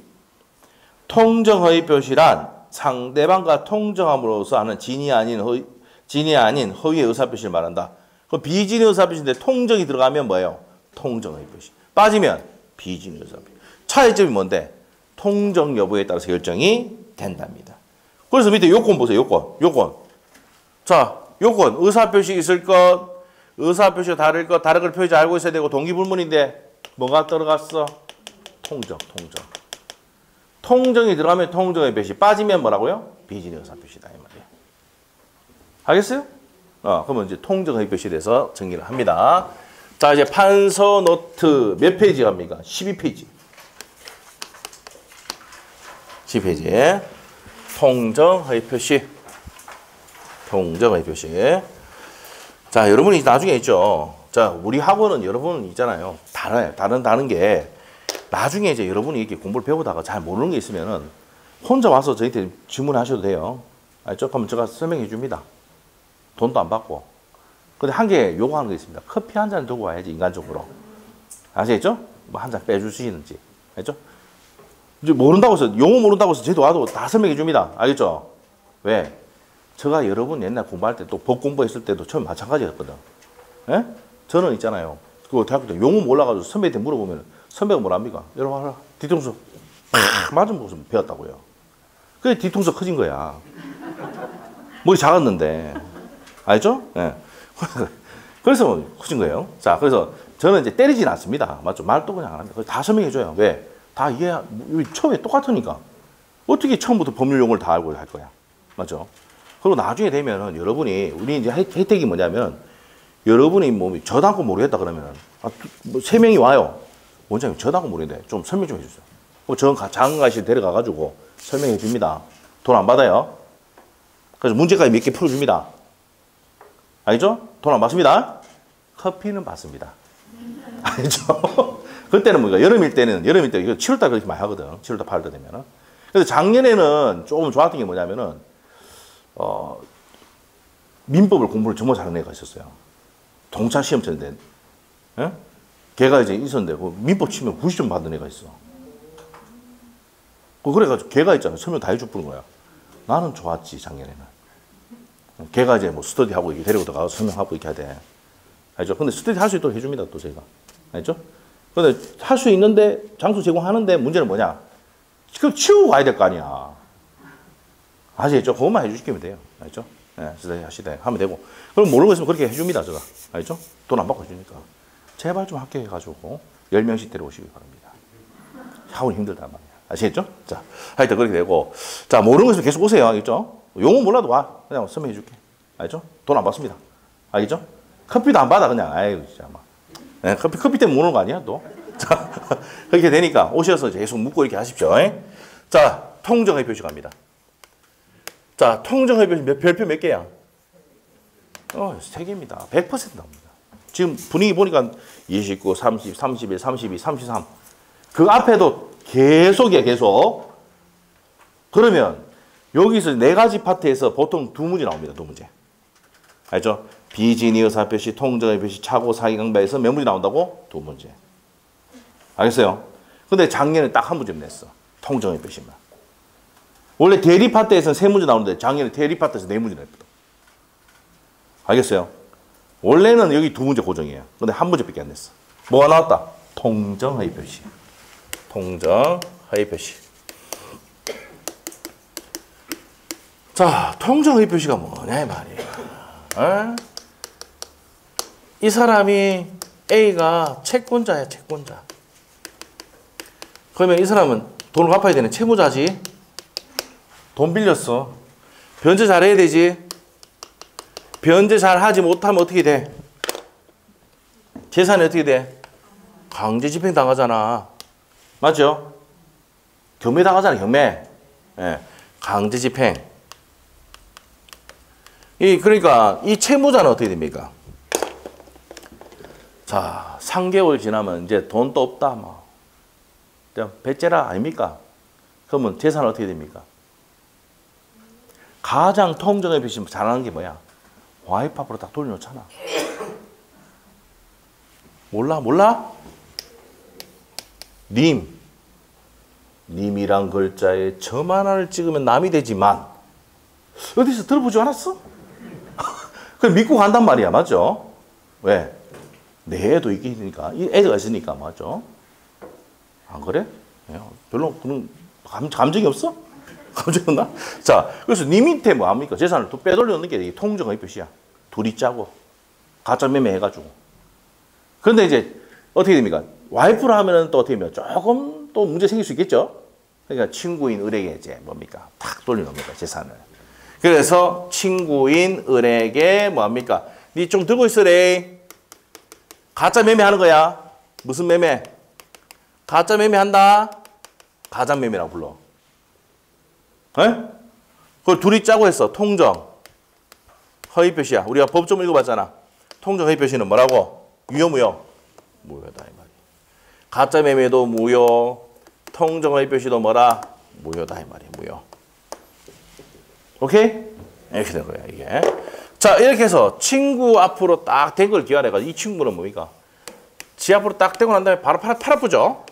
Speaker 1: 통정허위 표시란 상대방과 통정함으로써 하는 진이 아닌 허위의 의사표시를 말한다. 그 비진의 의사표시인데 통정이 들어가면 뭐예요? 통정허위 표시. 빠지면 비진의 의사표시. 차이점이 뭔데? 통정 여부에 따라서 결정이 된답니다. 그래서 밑에 요건 보세요. 요건. 자, 요건 의사표시 있을 것, 의사표시가 다를 것, 다른 걸 표시 알고 있어야 되고 동기불문인데 뭐가 들어갔어? 통정. 통정이 들어가면 통정의 표시, 빠지면 뭐라고요? 비진의 의사표시다 이 말이에요. 알겠어요? 그러면 이제 통정의 표시에 대해서 정리를 합니다. 자, 이제 판서 노트 몇 페이지 갑니까? 12페이지. 12페이지. 통정의 표시. 통정의 표시. 자, 여러분이 나중에 있죠. 자, 우리 학원은 여러분 있잖아요. 달라요. 다른 게 나중에 이제 여러분이 이렇게 공부를 배우다가 잘 모르는 게 있으면은 혼자 와서 저희한테 질문하셔도 돼요. 알죠? 그러면 제가 설명해 줍니다. 돈도 안 받고. 근데 한 개 요구하는 게 있습니다. 커피 한 잔 들고 와야지, 인간적으로. 아시겠죠? 뭐 한 잔 빼주시는지. 알죠? 이제 모른다고 해서, 용어 모른다고 해서 저희도 와도 다 설명해 줍니다. 알겠죠? 왜? 제가 여러분 옛날 공부할 때 또 법 공부했을 때도 처음 마찬가지였거든. 예? 저는 있잖아요. 그 대학교 때 용어 몰라가지고 선배한테 물어보면 선배가 뭐랍니까? 여러분 알아. 뒤통수 팍 맞은 모습 배웠다고요. 그래 뒤통수 커진 거야. 머리 작았는데. 알죠? 예. 그래서 커진 거예요. 자, 그래서 저는 이제 때리진 않습니다. 맞죠? 말도 그냥 안 합니다. 다 설명해줘요. 왜? 다 이해, 처음에 똑같으니까. 어떻게 처음부터 법률 용어를 다 알고 할 거야. 맞죠? 그리고 나중에 되면은 여러분이, 우리 이제 혜택이 뭐냐면, 여러분이 뭐, 저도 않고 모르겠다 그러면은, 뭐 3명이 와요. 원장님, 저도 않고 모르겠는데, 좀 설명 좀 해주세요. 그럼 저 장관실 데려가가지고 설명해 줍니다. 돈 안 받아요. 그래서 문제까지 몇 개 풀어줍니다. 알죠? 돈 안 받습니다. 커피는 받습니다. 알죠? 그때는 뭐가 여름일 때 이거 7월달 그렇게 많이 하거든. 7월달 8월달 되면은. 그래서 작년에는 조금 좋았던 게 뭐냐면은, 민법을 공부를 정말 잘하는 애가 있었어요. 동차 시험 쳤는데, 예? 걔가 이제 있었는데, 민법 치면 90점 받은 애가 있어. 그래가지고 걔가 있잖아. 설명 다 해줄 거야. 나는 좋았지, 작년에는. 걔가 이제 뭐 스터디하고 이렇게 데리고 들어가서 설명하고 이렇게 해야 돼. 알죠? 근데 스터디 할 수 있도록 해줍니다, 또 저희가. 알죠? 근데 할 수 있는데, 장소 제공하는데 문제는 뭐냐? 그럼 치우고 가야 될 거 아니야. 아시겠죠? 그것만 해주시면 돼요. 알죠? 네, 스터디 하시되 하면 되고. 그럼 모르고 있으면 그렇게 해줍니다, 제가. 알죠? 돈 안 받고 해주니까. 제발 좀 합격해가지고 10명씩 데려오시기 바랍니다. 학원이 힘들단 말이야. 아시겠죠? 자, 하여튼 그렇게 되고. 자, 모르는 거 있으면 계속 오세요. 알겠죠? 용어 몰라도 와. 그냥 설명해 줄게. 알겠죠? 돈 안 받습니다. 알겠죠? 커피도 안 받아, 그냥. 아이고, 진짜. 막. 네, 커피 때문에 오는 거 아니야, 또? 자, 그렇게 되니까 오셔서 계속 묻고 이렇게 하십시오. 자, 통정의 표시 갑니다. 자, 통정의 표시 별표 몇 개야? 3개입니다. 100% 나옵니다. 지금 분위기 보니까 29, 30, 31, 32, 33. 그 앞에도 계속이야, 계속. 그러면 여기서 4가지 파트에서 보통 2문제 나옵니다, 2문제. 알죠? 비진이 의사표시, 통정의 표시, 차고, 사기강배에서 몇 문제 나온다고? 2문제. 알겠어요? 근데 작년에 딱 1문제 냈어. 통정의 표시만. 원래 대리 파트에서는 3문제 나오는데 작년에 대리 파트에서 4문제 냈거든. 알겠어요? 원래는 여기 2문제 고정이에요. 근데 1문제밖에 안 냈어. 뭐가 나왔다? 통정의 표시. 통정의 표시. 자, 통정의 표시가 뭐냐 이 말이에요. 이 사람이 A가 채권자야, 채권자. 그러면 이 사람은 돈을 갚아야 되는 채무자지. 돈 빌렸어. 변제 잘해야 되지. 변제 잘하지 못하면 어떻게 돼? 재산이 어떻게 돼? 강제 집행 당하잖아. 맞죠? 경매 당하잖아, 경매. 예, 강제 집행. 그러니까 이 채무자는 어떻게 됩니까? 자, 3개월 지나면 이제 돈도 없다, 뭐. 배째라 아닙니까? 그러면 재산은 어떻게 됩니까? 가장 통정의 표시 잘하는 게 뭐야? 와이프 앞으로 딱 돌려놓잖아. 몰라? 님이란 글자에 점 하나를 찍으면 남이 되지만 어디서 들어보지 않았어? 그럼 믿고 간단 말이야, 맞죠? 왜? 내 애도 있으니까, 애가 있으니까, 맞죠? 안 그래? 별로 그런 감정이 없어? 감정이 없나? 자, 그래서 님한테 뭐 합니까? 재산을 또 빼돌려놓는 게 통정의 표시야. 둘이 짜고 가짜 매매 해가지고. 그런데 이제 어떻게 됩니까? 와이프라 하면은 또 어떻게 되면 조금 또 문제 생길 수 있겠죠? 그러니까 친구인 을에게 이제 뭡니까? 탁 돌려놓습니다, 재산을. 그래서 친구인 을에게 뭐합니까? 니 좀 들고 있으래. 가짜 매매하는 거야. 무슨 매매? 가짜 매매한다. 가장매매라고 불러. 그걸 둘이 짜고 했어. 통정. 허위 표시야. 우리가 법 좀 읽어봤잖아. 통정 허위 표시는 뭐라고? 유효, 무효? 무효다 이 말이야. 가짜 매매도 무효. 통정 허위 표시도 뭐라? 무효다 이 말이야. 무효. 오케이? 이렇게 된 거야 이게. 자, 이렇게 해서 친구 앞으로 딱 된 걸 기환해가지고 이 친구는 뭡니까? 지 앞으로 딱 대고 난 다음에 바로 팔 아프죠?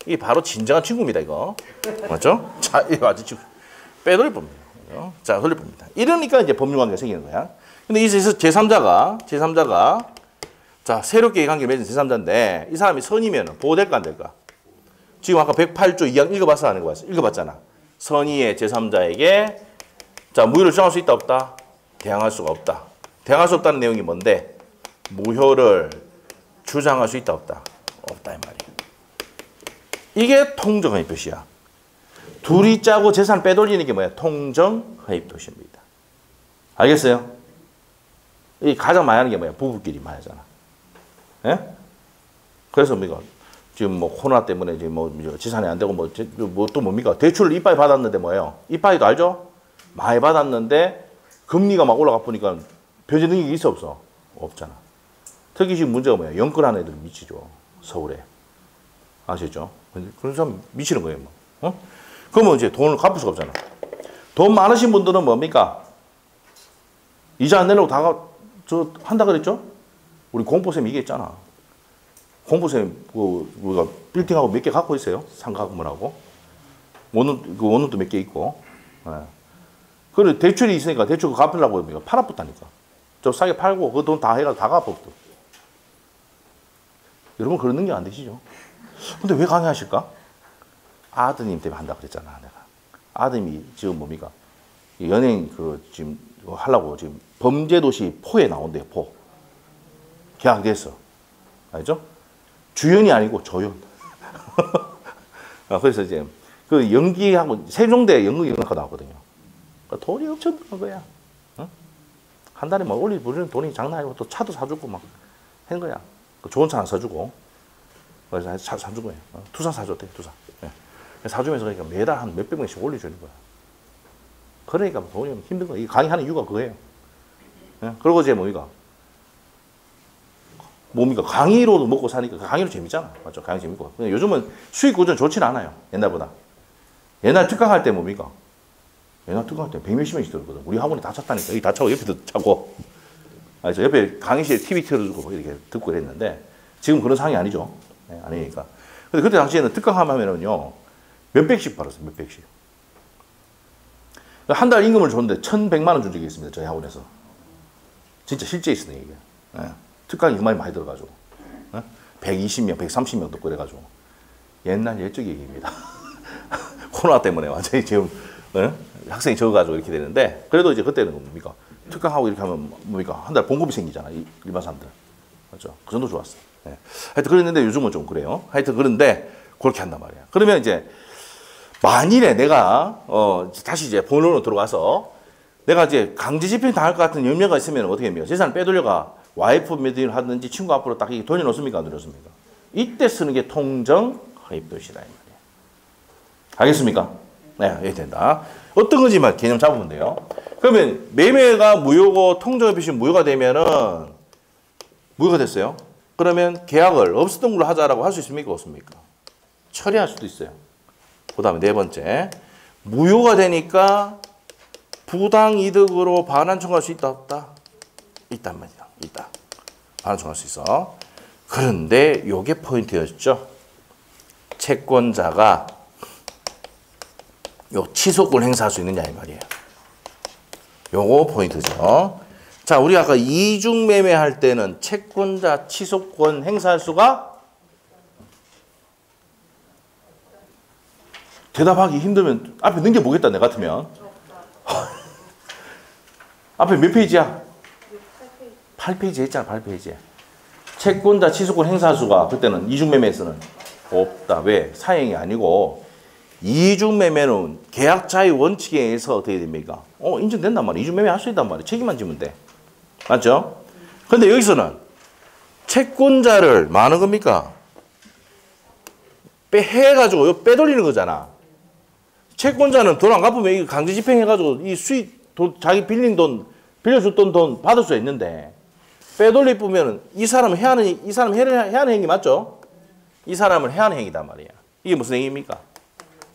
Speaker 1: 이게 바로 진정한 친구입니다, 이거. 맞죠? 자, 이거 아주 지금 빼돌릴 법입니다. 자, 돌릴 법입니다. 이러니까 이제 법률관계가 생기는 거야. 근데 이제서 제3자가, 자, 새롭게 관계 맺은 제3자인데, 이 사람이 선이면 보호될까, 안 될까? 지금 아까 108조 2항 읽어봤어, 안 읽어봤어? 읽어봤잖아. 선의의 제3자에게, 자, 무효를 주장할 수 있다, 없다? 대항할 수가 없다. 대항할 수 없다는 내용이 뭔데? 무효를 주장할 수 있다, 없다? 없다, 이 말이야. 이게 통정허위 표시야. 둘이 짜고 재산 빼돌리는 게 뭐야? 통정허위 표시입니다. 알겠어요? 이 가장 많이 하는 게 뭐야? 부부끼리 많이 하잖아. 예? 그래서 우리가 지금 뭐 코로나 때문에 지금 뭐 재산이 안 되고 뭐 또 뭡니까? 대출을 이빠이 받았는데 뭐예요? 이빠이도 알죠? 많이 받았는데 금리가 막 올라가 보니까 변제 능력이 있어 없어? 없잖아. 특히 지금 문제가 뭐야? 연끌하는 애들 미치죠. 서울에. 아시죠? 그런 사람 미치는 거예요. 뭐. 그러면 이제 돈을 갚을 수가 없잖아. 돈 많으신 분들은 뭡니까? 이자 안 내려고 저 한다 그랬죠? 우리 공포쌤 얘기했잖아. 공포쌤 우리가 빌딩하고 몇 개 갖고 있어요. 상가 건물하고. 원룸도 몇 개 있고. 그래 대출이 있으니까 대출 갚으려고 합니까? 팔아붙다니까. 좀 싸게 팔고 그 돈 다 해가지고 다 갚아붙어. 여러분 그런 능력 안 되시죠? 근데 왜 강요하실까? 아드님 때문에 한다 그랬잖아, 내가. 아드님이 지금 뭡니까? 연예인 지금 하려고 지금 범죄도시 포에 나온대요, 포. 계약됐어. 알죠? 주연이 아니고 조연. 그래서 이제 그 연기하고 세종대 연극영화과 나왔거든요. 그러니까 돈이 엄청 드는 거야. 어? 한 달에 막 올리는 돈이 장난 아니고 또 차도 사주고 막 한 거야. 그 좋은 차 하나 사주고 그래서 차 사준 거예요. 투사 사줬대, 투사. 예. 사주면서 그러니까 매달 한 몇백 명씩 올려주는 거야. 그러니까 돈이 힘든 거야. 이 강의하는 이유가 그거예요. 예? 그리고 이제 뭡니까 강의로도 먹고 사니까 강의로 재밌잖아. 맞죠? 강의 재밌고. 요즘은 수익 구조는 좋지는 않아요. 옛날보다. 옛날 특강할 때 뭡니까? 옛날 특강할 때 100몇십 명씩 들었거든. 우리 학원에 다 찼다니까. 여기 다 차고 옆에도 차고. 알죠? 옆에 강의실에 TV 틀어주고 이렇게 듣고 이랬는데 지금 그런 상황이 아니죠. 네, 아니니까. 근데 그때 당시에는 특강하면은요, 몇백씩 받았어요. 몇백씩. 한 달 임금을 줬는데 1,100만 원 준 적이 있습니다. 저희 학원에서. 진짜 실제 있으네, 이게. 네. 특강이 그만이 많이 들어가지고. 120명, 130명 듣고 그래가지고. 옛날 옛적 얘기입니다. 코로나 때문에 완전히 지금 학생이 적어가지고 이렇게 되는데, 그래도 이제 그때는 뭡니까? 특강하고 이렇게 하면 뭡니까? 한 달 봉급이 생기잖아, 일반 사람들. 맞죠? 그 정도 좋았어. 네. 하여튼 그랬는데 요즘은 좀 그래요. 하여튼 그런데 그렇게 한단 말이야. 그러면 이제 만일에 내가 다시 이제 본론으로 들어가서 내가 이제 강제 집행 당할 것 같은 염려가 있으면 어떻게 합니까? 재산을 빼돌려가 와이프 매도를 하든지 친구 앞으로 딱 돌려놓습니까? 안 돌려놓습니까? 이때 쓰는 게 통정 허입 표시다 이 말이에요. 알겠습니까? 네, 이렇게 된다. 어떤 건지만 개념 잡으면 돼요. 그러면 매매가 무효고 통정 허입 표시는 무효가 되면은 무효가 됐어요. 그러면 계약을 없었던 걸로 하자라고 할 수 있습니까? 없습니까? 처리할 수도 있어요. 그 다음에 네 번째, 무효가 되니까 부당이득으로 반환 청구할 수 있다 없다? 있단 말이야. 있다. 반환 청구할 수 있어. 그런데 요게 포인트였죠. 채권자가 요 취소권 행사할 수 있느냐 이 말이에요. 요거 포인트죠. 자, 우리 아까 이중 매매할 때는 채권자 취소권 행사할 수가 대답하기 힘들면 앞에 넘겨보겠다, 내 같으면. 앞에 몇 페이지야? 8페이지 했잖아, 8페이지에. 채권자 취소권 행사 수가 그때는 이중매매에서는 없다. 왜? 사행이 아니고 이중매매는 계약자의 원칙에 의해서 어떻게 됩니까? 인정된단 말이야. 이중매매 할 수 있단 말이야. 책임만 지면 돼. 맞죠? 근데 여기서는 채권자를 뭐 하는 겁니까? 해가지고 빼돌리는 거잖아. 채권자는 돈 안 갚으면 이거 강제 집행해가지고 이 수익, 돈, 자기 빌린 돈, 빌려줬던 돈 받을 수 있는데 빼돌리 뿌면은 이 사람은 해야 하는 행위 맞죠? 이 사람을 해야 하는 행위단 말이야. 이게 무슨 행위입니까?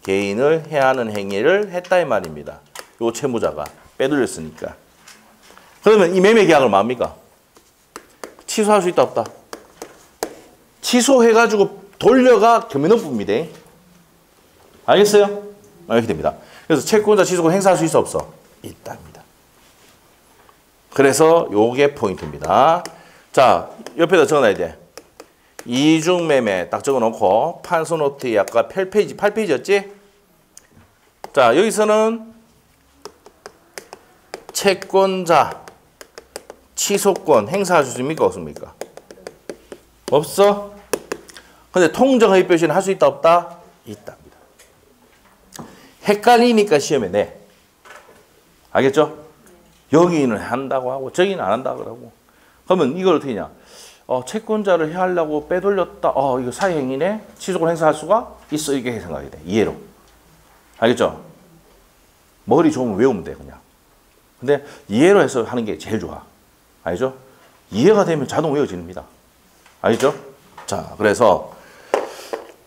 Speaker 1: 개인을 해야 하는 행위를 했다 이 말입니다. 요 채무자가 빼돌렸으니까. 그러면 이 매매 계약을 뭡니까? 취소할 수 있다 없다? 취소해가지고 돌려가 겸민업부입니다. 알겠어요? 이렇게 됩니다. 그래서 채권자 취소권 행사할 수 있어 없어? 있답니다. 그래서 요게 포인트입니다. 자, 옆에다 적어놔야 돼. 이중매매 딱 적어놓고 판소노트에 아까 8페이지였지? 자, 여기서는 채권자 취소권 행사할 수 있습니까? 없습니까? 없어? 근데 통정허위 표시는 할 수 있다 없다? 있답니다. 헷갈리니까 시험에 내. 알겠죠? 여기는 한다고 하고 저기는 안 한다고 하고. 그러면 이걸 어떻게 하냐? 채권자를 해하려고 빼돌렸다. 이거 사회행위네. 취소권 행사할 수가 있어. 이게 생각이 돼. 이해로. 알겠죠? 머리 좋으면 외우면 돼 그냥. 근데 이해로 해서 하는 게 제일 좋아. 알죠? 이해가 되면 자동 외워집니다. 알겠죠? 자, 그래서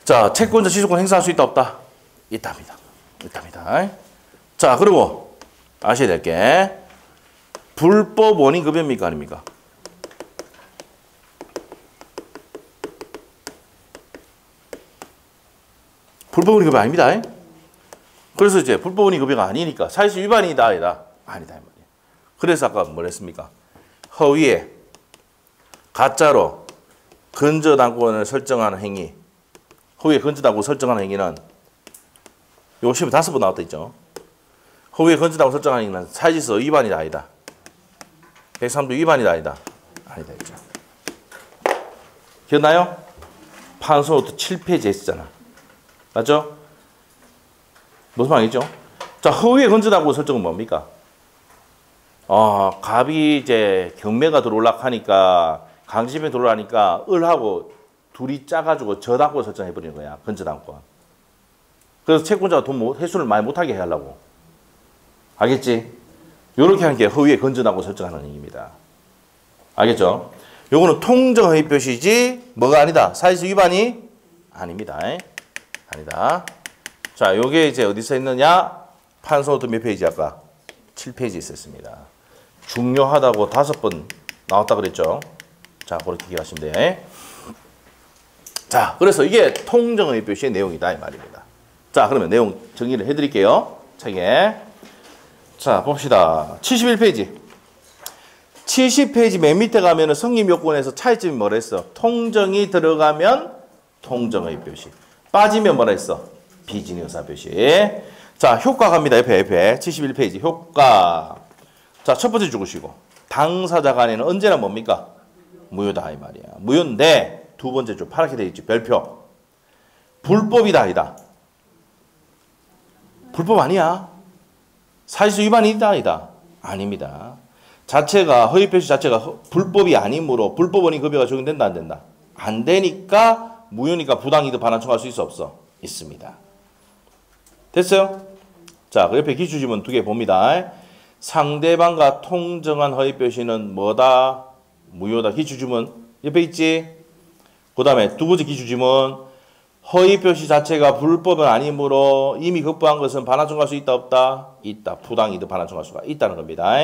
Speaker 1: 자, 채권자 취소권 행사할 수 있다 없다? 있답니다. 있답니다. 자, 그리고 아셔야 될 게 불법 원인 급여입니까 아닙니까? 불법 원인 급여 아닙니다. 그래서 이제 불법 원인 급여가 아니니까 사실상 위반이다 아니다? 아니다 이 말이에요. 그래서 아까 뭘 했습니까? 허위에 가짜로 근저당권을 설정하는 행위, 허위에 근저당권 설정하는 행위는 요 시험에 5번 나왔다 있죠. 허위에 근저당권 설정하는 행위는 사실상 위반이다 아니다? 103조 위반이다 아니다? 아니다 있죠. 기억나요? 판소노트 7페이지에 있었잖아. 맞죠? 무슨 말이죠? 자, 허위에 건전하고 설정은 뭡니까? 갑이 이제 경매가 들어올라 하니까 강제집행 들어오니까 을하고 둘이 짜가지고 젖하고 설정해버리는 거야. 건전하고. 그래서 채권자가 회수를 많이 못하게 하려고. 알겠지? 요렇게 하는 게 허위에 건전하고 설정하는 얘기입니다. 알겠죠? 요거는 통정허위 표시지 뭐가 아니다. 사실상 위반이 아닙니다. 아니다. 자, 요게 이제 어디 써 있느냐? 판소노트 몇 페이지 아까? 7페이지 있었습니다. 중요하다고 5번 나왔다 그랬죠? 자, 그렇게 기억하시면 돼. 자, 그래서 이게 통정허위 표시의 내용이다 이 말입니다. 자, 그러면 내용 정리를 해드릴게요. 책에. 자, 봅시다. 71페이지. 70페이지 맨 밑에 가면은 성립 요건에서 차이점이 뭐라 했어? 통정이 들어가면 통정의 표시. 빠지면 뭐라 했어? 비진의 의사 표시. 자, 효과 갑니다. 옆에 71페이지 효과. 자, 첫 번째 죽으시고 당사자 간에는 언제나 뭡니까? 무효다 이 말이야. 무효인데 두 번째 줄 파랗게 되어 있지. 별표. 불법이다 아니다. 불법 아니야. 사실상 위반이다 아니다. 아닙니다. 자체가 허위 표시 자체가 불법이 아니므로 불법원이 급여가 적용된다 안 된다. 안 되니까 무효니까 부당이득 반환 청구할 수 있어 없어? 있습니다. 됐어요? 자, 그 옆에 기출지문 2개 봅니다. 상대방과 통정한 허위 표시는 뭐다? 무효다. 기출지문 옆에 있지? 그 다음에 두 번째 기출지문 허위 표시 자체가 불법은 아니므로 이미 급부한 것은 반환 청구할 수 있다 없다? 있다. 부당이득 반환 청구할 수가 있다는 겁니다.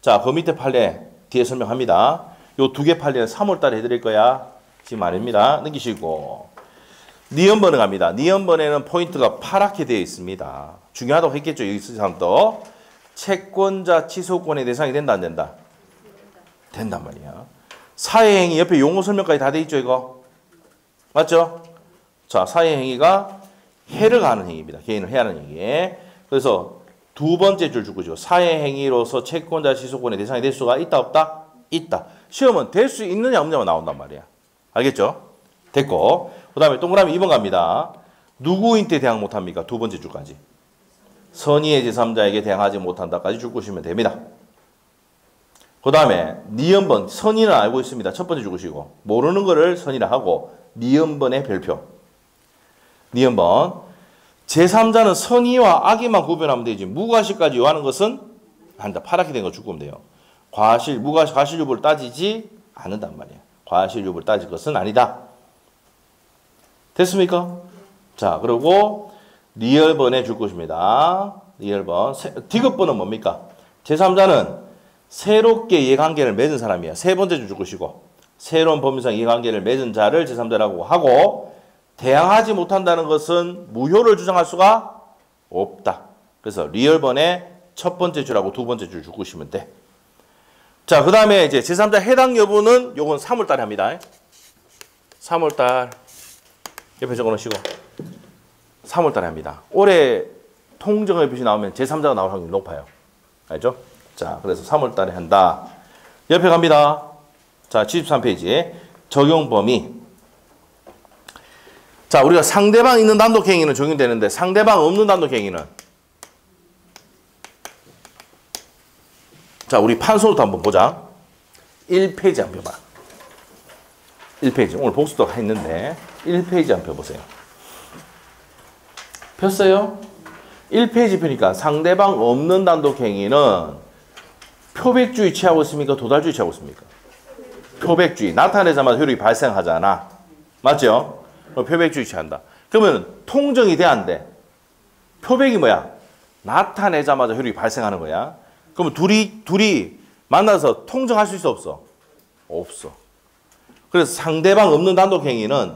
Speaker 1: 자, 그 밑에 판례 뒤에 설명합니다. 요 2개 판례는 3월달에 해드릴 거야. 지금 아닙니다. 넘기시고 니은번에 갑니다. 니은번에는 포인트가 파랗게 되어 있습니다. 중요하다고 했겠죠. 여기 쓰는 사람도. 채권자 취소권의 대상이 된다 안 된다? 된단 말이야. 사회행위 옆에 용어 설명까지 다 돼 있죠 이거? 맞죠? 자, 사회행위가 해를 가하는 행위입니다. 개인을 해하는 행위. 그래서 두 번째 줄 주고죠. 사회행위로서 채권자 취소권의 대상이 될 수가 있다 없다? 있다. 시험은 될 수 있느냐 없느냐만 나온단 말이야. 알겠죠? 됐고. 그 다음에 동그라미 2번 갑니다. 누구인테 대항 못합니까? 두 번째 줄까지. 선의의 제3자에게 대항하지 못한다까지 줄 것이면 됩니다. 그 다음에 니은번 선의는 알고 있습니다. 첫 번째 줄것이고 모르는 거를 선의라 하고 니은번의 별표. 니은번 제3자는 선의와 악의만 구별하면 되지 무과실까지 요하는 것은 한다. 파랗게 된 거 줄 거면 돼요. 과실 여부를 따지지 않는단 말이야. 과실 여부를 따질 것은 아니다. 됐습니까? 자, 그리고 리얼번에 줄 것입니다. 리얼번. 디귿번은 뭡니까? 제3자는 새롭게 이해관계를 맺은 사람이야. 세 번째 줄 것이고 새로운 법률상 이해관계를 맺은 자를 제3자라고 하고 대항하지 못한다는 것은 무효를 주장할 수가 없다. 그래서 리얼번에 첫 번째 줄하고 두 번째 줄 줄 것이면 돼. 자, 그 다음에 이제 제3자 해당 여부는 요건 3월달에 합니다. 3월달 옆에 적어 놓으시고 3월달에 합니다. 올해 통정의 표시 나오면 제3자가 나올 확률이 높아요. 알죠? 자, 그래서 3월달에 한다. 옆에 갑니다. 자, 73페이지 적용 범위. 자, 우리가 상대방 있는 단독행위는 적용되는데 상대방 없는 단독행위는 자, 우리 판소노트 한번 보자. 1페이지 한번 펴봐. 1페이지. 오늘 복수도 했는데 1페이지 한번 펴보세요. 폈어요? 1페이지 펴니까 상대방 없는 단독행위는 표백주의 취하고 있습니까? 도달주의 취하고 있습니까? 표백주의. 나타내자마자 효력이 발생하잖아. 맞죠? 표백주의 취한다. 그러면 통정이 돼 안 돼? 표백이 뭐야? 나타내자마자 효력이 발생하는 거야. 그러면 둘이 만나서 통정할 수 있어 없어? 없어. 그래서 상대방 없는 단독행위는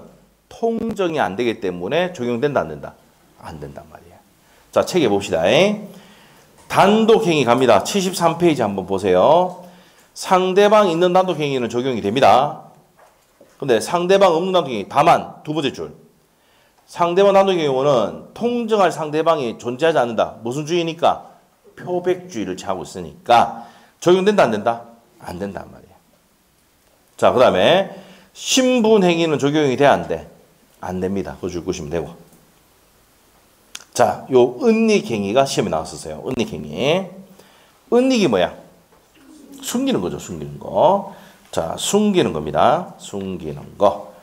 Speaker 1: 통정이 안 되기 때문에 적용된다 안 된다? 안 된단 말이야. 자, 책에 봅시다. 단독행위 갑니다. 73페이지 한번 보세요. 상대방 있는 단독행위는 적용이 됩니다. 근데 상대방 없는 단독행위 다만 두 번째 줄. 상대방 단독행위는 통정할 상대방이 존재하지 않는다. 무슨 주의니까? 표백주의를 취하고 있으니까 적용된다 안 된다? 안 된단 말이야. 자, 그 다음에 신분행위는 적용이 돼 안 돼? 안 됩니다. 그거 줄 것이면 되고. 자, 요 은닉행위가 시험에 나왔었어요. 은닉행위. 은닉이 뭐야? 숨기는 거죠. 숨기는 거. 자, 숨기는 겁니다. 숨기는 거.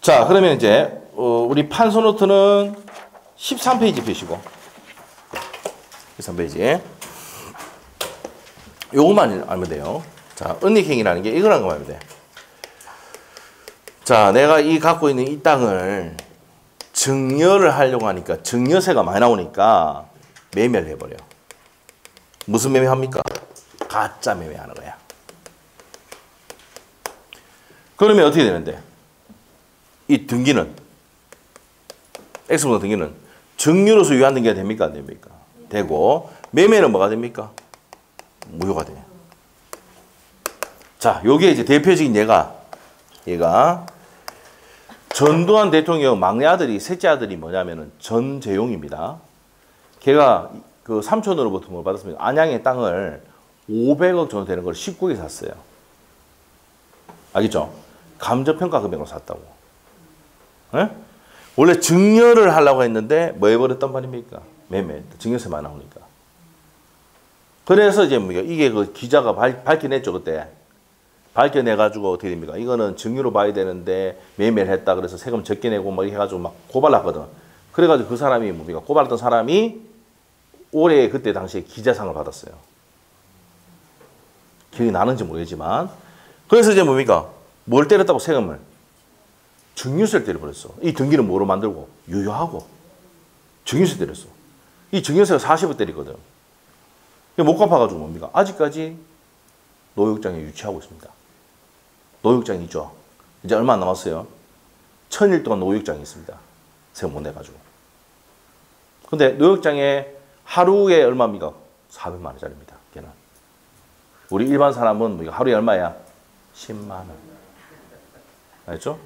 Speaker 1: 자, 그러면 이제 우리 판서 노트는 13페이지 펴시고 13페이지 요것만 알면 돼요. 자, 은닉행위라는 게 이거라는 거 알면 돼. 자, 내가 이 갖고 있는 이 땅을 증여를 하려고 하니까 증여세가 많이 나오니까 매매를 해버려. 무슨 매매합니까? 가짜 매매하는 거야. 그러면 어떻게 되는데? 이 등기는 X번호 등기는 증여로서 유한 등기가 됩니까? 안 됩니까? 되고 매매는 뭐가 됩니까? 무효가 돼. 자, 요게 이제 대표적인 얘가 전두환 대통령 막내 아들이 셋째 아들이 뭐냐면은 전재용입니다. 걔가 그 삼촌으로부터 뭘 받았습니까? 안양의 땅을 500억 정도 되는 걸 19개 샀어요. 알겠죠? 감정평가 금액으로 샀다고. 에? 원래 증여를 하려고 했는데 뭐 해버렸단 말입니까? 매매. 증여세만 나오니까. 그래서 이제 이게 그 기자가 밝혀냈죠, 그때. 밝혀내가지고 어떻게 됩니까? 이거는 증여로 봐야 되는데 매매를 했다. 그래서 세금 적게 내고 막 해가지고 막 고발났거든. 그래가지고 그 사람이 뭡니까? 고발했던 사람이 올해 그때 당시에 기자상을 받았어요. 기억이 나는지 모르겠지만. 그래서 이제 뭡니까? 뭘 때렸다고 세금을? 증여세를 때려버렸어. 이 등기는 뭐로 만들고? 유효하고. 증여세 때렸어. 이 증여세가 40을 때리거든. 못 갚아가지고 뭡니까? 아직까지 노역장에 유치하고 있습니다. 노역장이 있죠. 이제 얼마 안 남았어요. 1000일 동안 노역장이 있습니다. 세금 못 내가지고. 근데 노역장에 하루에 얼마입니까? 400만 원짜리입니다. 걔는. 우리 일반 사람은 하루에 얼마야? 10만 원. 알죠?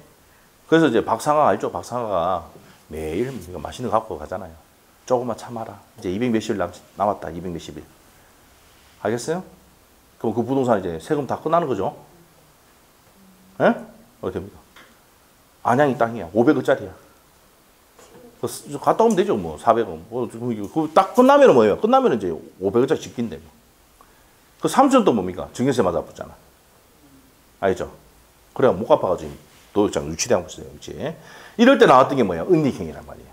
Speaker 1: 그래서 이제 박상아 알죠? 박상아가 매일 맛있는 거 갖고 가잖아요. 조금만 참아라. 이제 200 몇십일 남았다. 200 몇십일. 알겠어요? 그럼 그 부동산 이제 세금 다 끝나는 거죠? 예? 어떻게 됩니까? 안양이 땅이야. 500억짜리야. 갔다 오면 되죠, 뭐. 400억. 딱 끝나면 뭐예요? 끝나면 이제 500억짜리 짓긴데. 그 삼촌도 뭡니까? 증여세 맞아 붙잖아. 알죠? 그래야 못 갚아가지고 노역장 유치되고 있어요. 그치? 이럴 때 나왔던 게 뭐야? 은닉행위란 말이에요.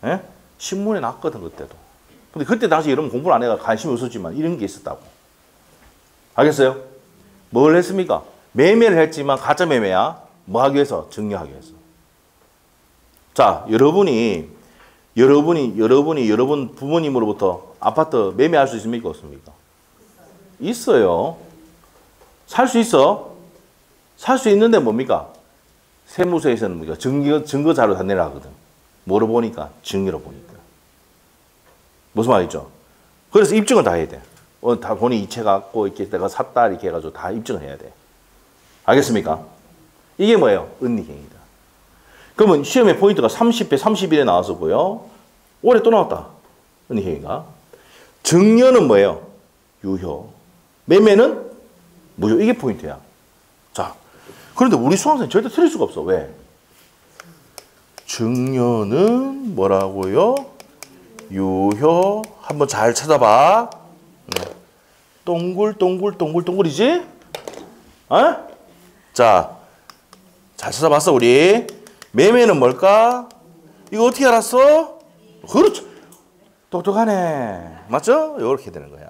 Speaker 1: 예? 신문에 났거든, 그때도. 근데 그때 당시 여러분 공부를 안 해가 관심이 없었지만 이런 게 있었다고. 알겠어요? 뭘 했습니까? 매매를 했지만 가짜 매매야. 뭐 하기 위해서? 증여하기 위해서. 자, 여러분 부모님으로부터 아파트 매매할 수 있습니까? 없습니까? 있어요. 살 수 있어. 살 수 있는데 뭡니까? 세무서에서는 뭡니까? 증거 자료 다 내라 하거든. 뭐로 보니까? 증여로 보니까. 무슨 말이죠? 그래서 입증을 다 해야 돼. 다 본인 이체 갖고 이렇게 내가 샀다 이렇게 해가지고 다 입증을 해야 돼. 알겠습니까? 이게 뭐예요? 은닉행위다. 그러면 시험의 포인트가 30배, 31에 나왔었고요. 올해 또 나왔다. 은닉행위가. 증여는 뭐예요? 유효. 매매는 무효. 이게 포인트야. 자, 그런데 우리 수험생은 절대 틀릴 수가 없어. 왜? 증여는 뭐라고요? 유효. 한번 잘 찾아봐. 동글동글동글동글이지? 어? 자, 잘 찾아봤어, 우리. 매매는 뭘까? 이거 어떻게 알았어? 그렇죠. 똑똑하네. 맞죠? 이렇게 되는 거야.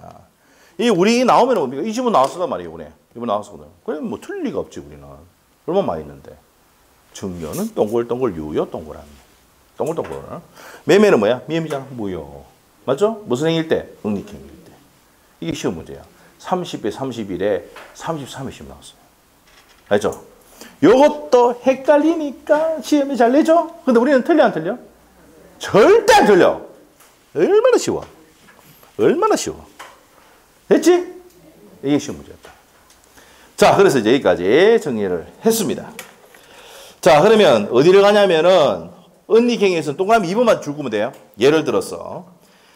Speaker 1: 이 우리 나오면 뭡니까? 이 집은 나왔었단 말이에요, 이번에. 이번 나왔었거든. 그래, 뭐 틀릴 리가 없지, 우리는. 얼마나 많이 있는데. 증여는 동글동글, 유효 동그란. 동글동글. 매매는 뭐야? 미음이잖아. 무효. 맞죠? 무슨 행위일 때? 은닉행위일 때. 이게 시험 문제야. 30배 31에 33회 시험 나왔어요. 알죠? 요것도 헷갈리니까 시험이 잘 내죠? 근데 우리는 틀려 안 틀려? 절대 안 틀려. 얼마나 쉬워. 얼마나 쉬워. 됐지? 이게 시험 문제였다. 자, 그래서 이제 여기까지 정리를 했습니다. 자, 그러면 어디를 가냐면은 은닉행위에서는 동그라미 2번만 줄구면 돼요. 예를 들어서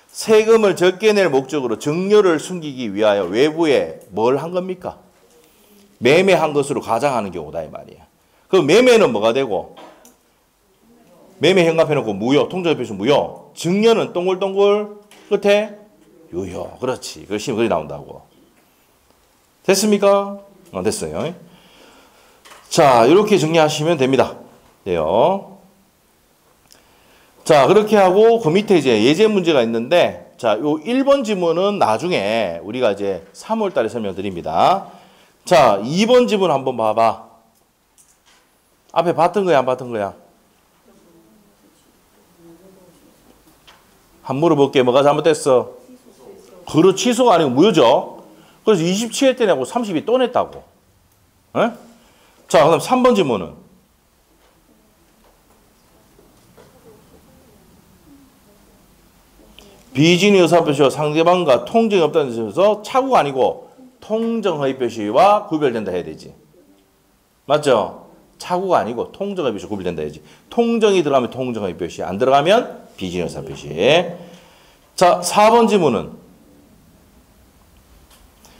Speaker 1: 세금을 적게 낼 목적으로 증여를 숨기기 위하여 외부에 뭘 한 겁니까? 매매한 것으로 가장하는 경우다 이 말이야. 그럼 매매는 뭐가 되고? 매매 현금해놓고 무효, 통장의 표시 무효. 증여는 동글동글 끝에 유효. 그렇지. 그 시험 그리 나온다고. 됐습니까? 됐어요. 자, 이렇게 정리하시면 됩니다. 네요. 자, 그렇게 하고 그 밑에 이제 예제 문제가 있는데, 자, 요 1번 지문은 나중에 우리가 이제 3월 달에 설명드립니다. 자, 2번 지문 한번 봐봐. 앞에 봤던 거야, 안 봤던 거야? 한 물어볼게. 뭐가 잘못됐어? 그렇지, 취소가 아니고 무효죠. 그래서 27회 때 내고 32 또 냈다고. 에? 자, 그 다음 3번 지문은? 비진의 의사표시와 상대방과 통정이 없다는 뜻에서 차고가 아니고 통정허위표시와 구별된다 해야 되지. 맞죠? 차고가 아니고 통정허위표시 구별된다 해야지. 통정이 들어가면 통정허위표시, 안 들어가면 비진의 의사표시. 자, 4번 지문은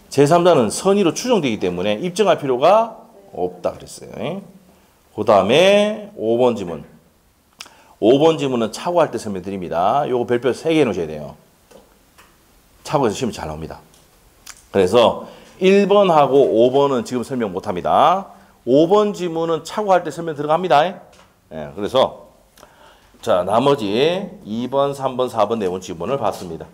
Speaker 1: 제3자는 선의로 추정되기 때문에 입증할 필요가 없다 그랬어요. 그 다음에 5번 지문. 5번 지문은 차고할 때 설명드립니다. 요거 별표 3개 해놓으셔야 돼요. 차고에서 시험이 잘 나옵니다. 그래서 1번하고 5번은 지금 설명 못합니다. 5번 지문은 차고할 때 설명 들어갑니다. 예, 그래서 자, 나머지 2번, 3번, 4번, 4번 지문을 봤습니다.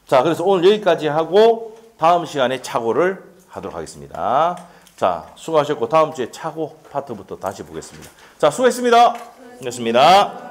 Speaker 1: 자, 그래서 오늘 여기까지 하고 다음 시간에 차고를 하도록 하겠습니다. 자, 수고하셨고 다음 주에 차고 파트부터 다시 보겠습니다. 자, 수고했습니다. 수고했습니다.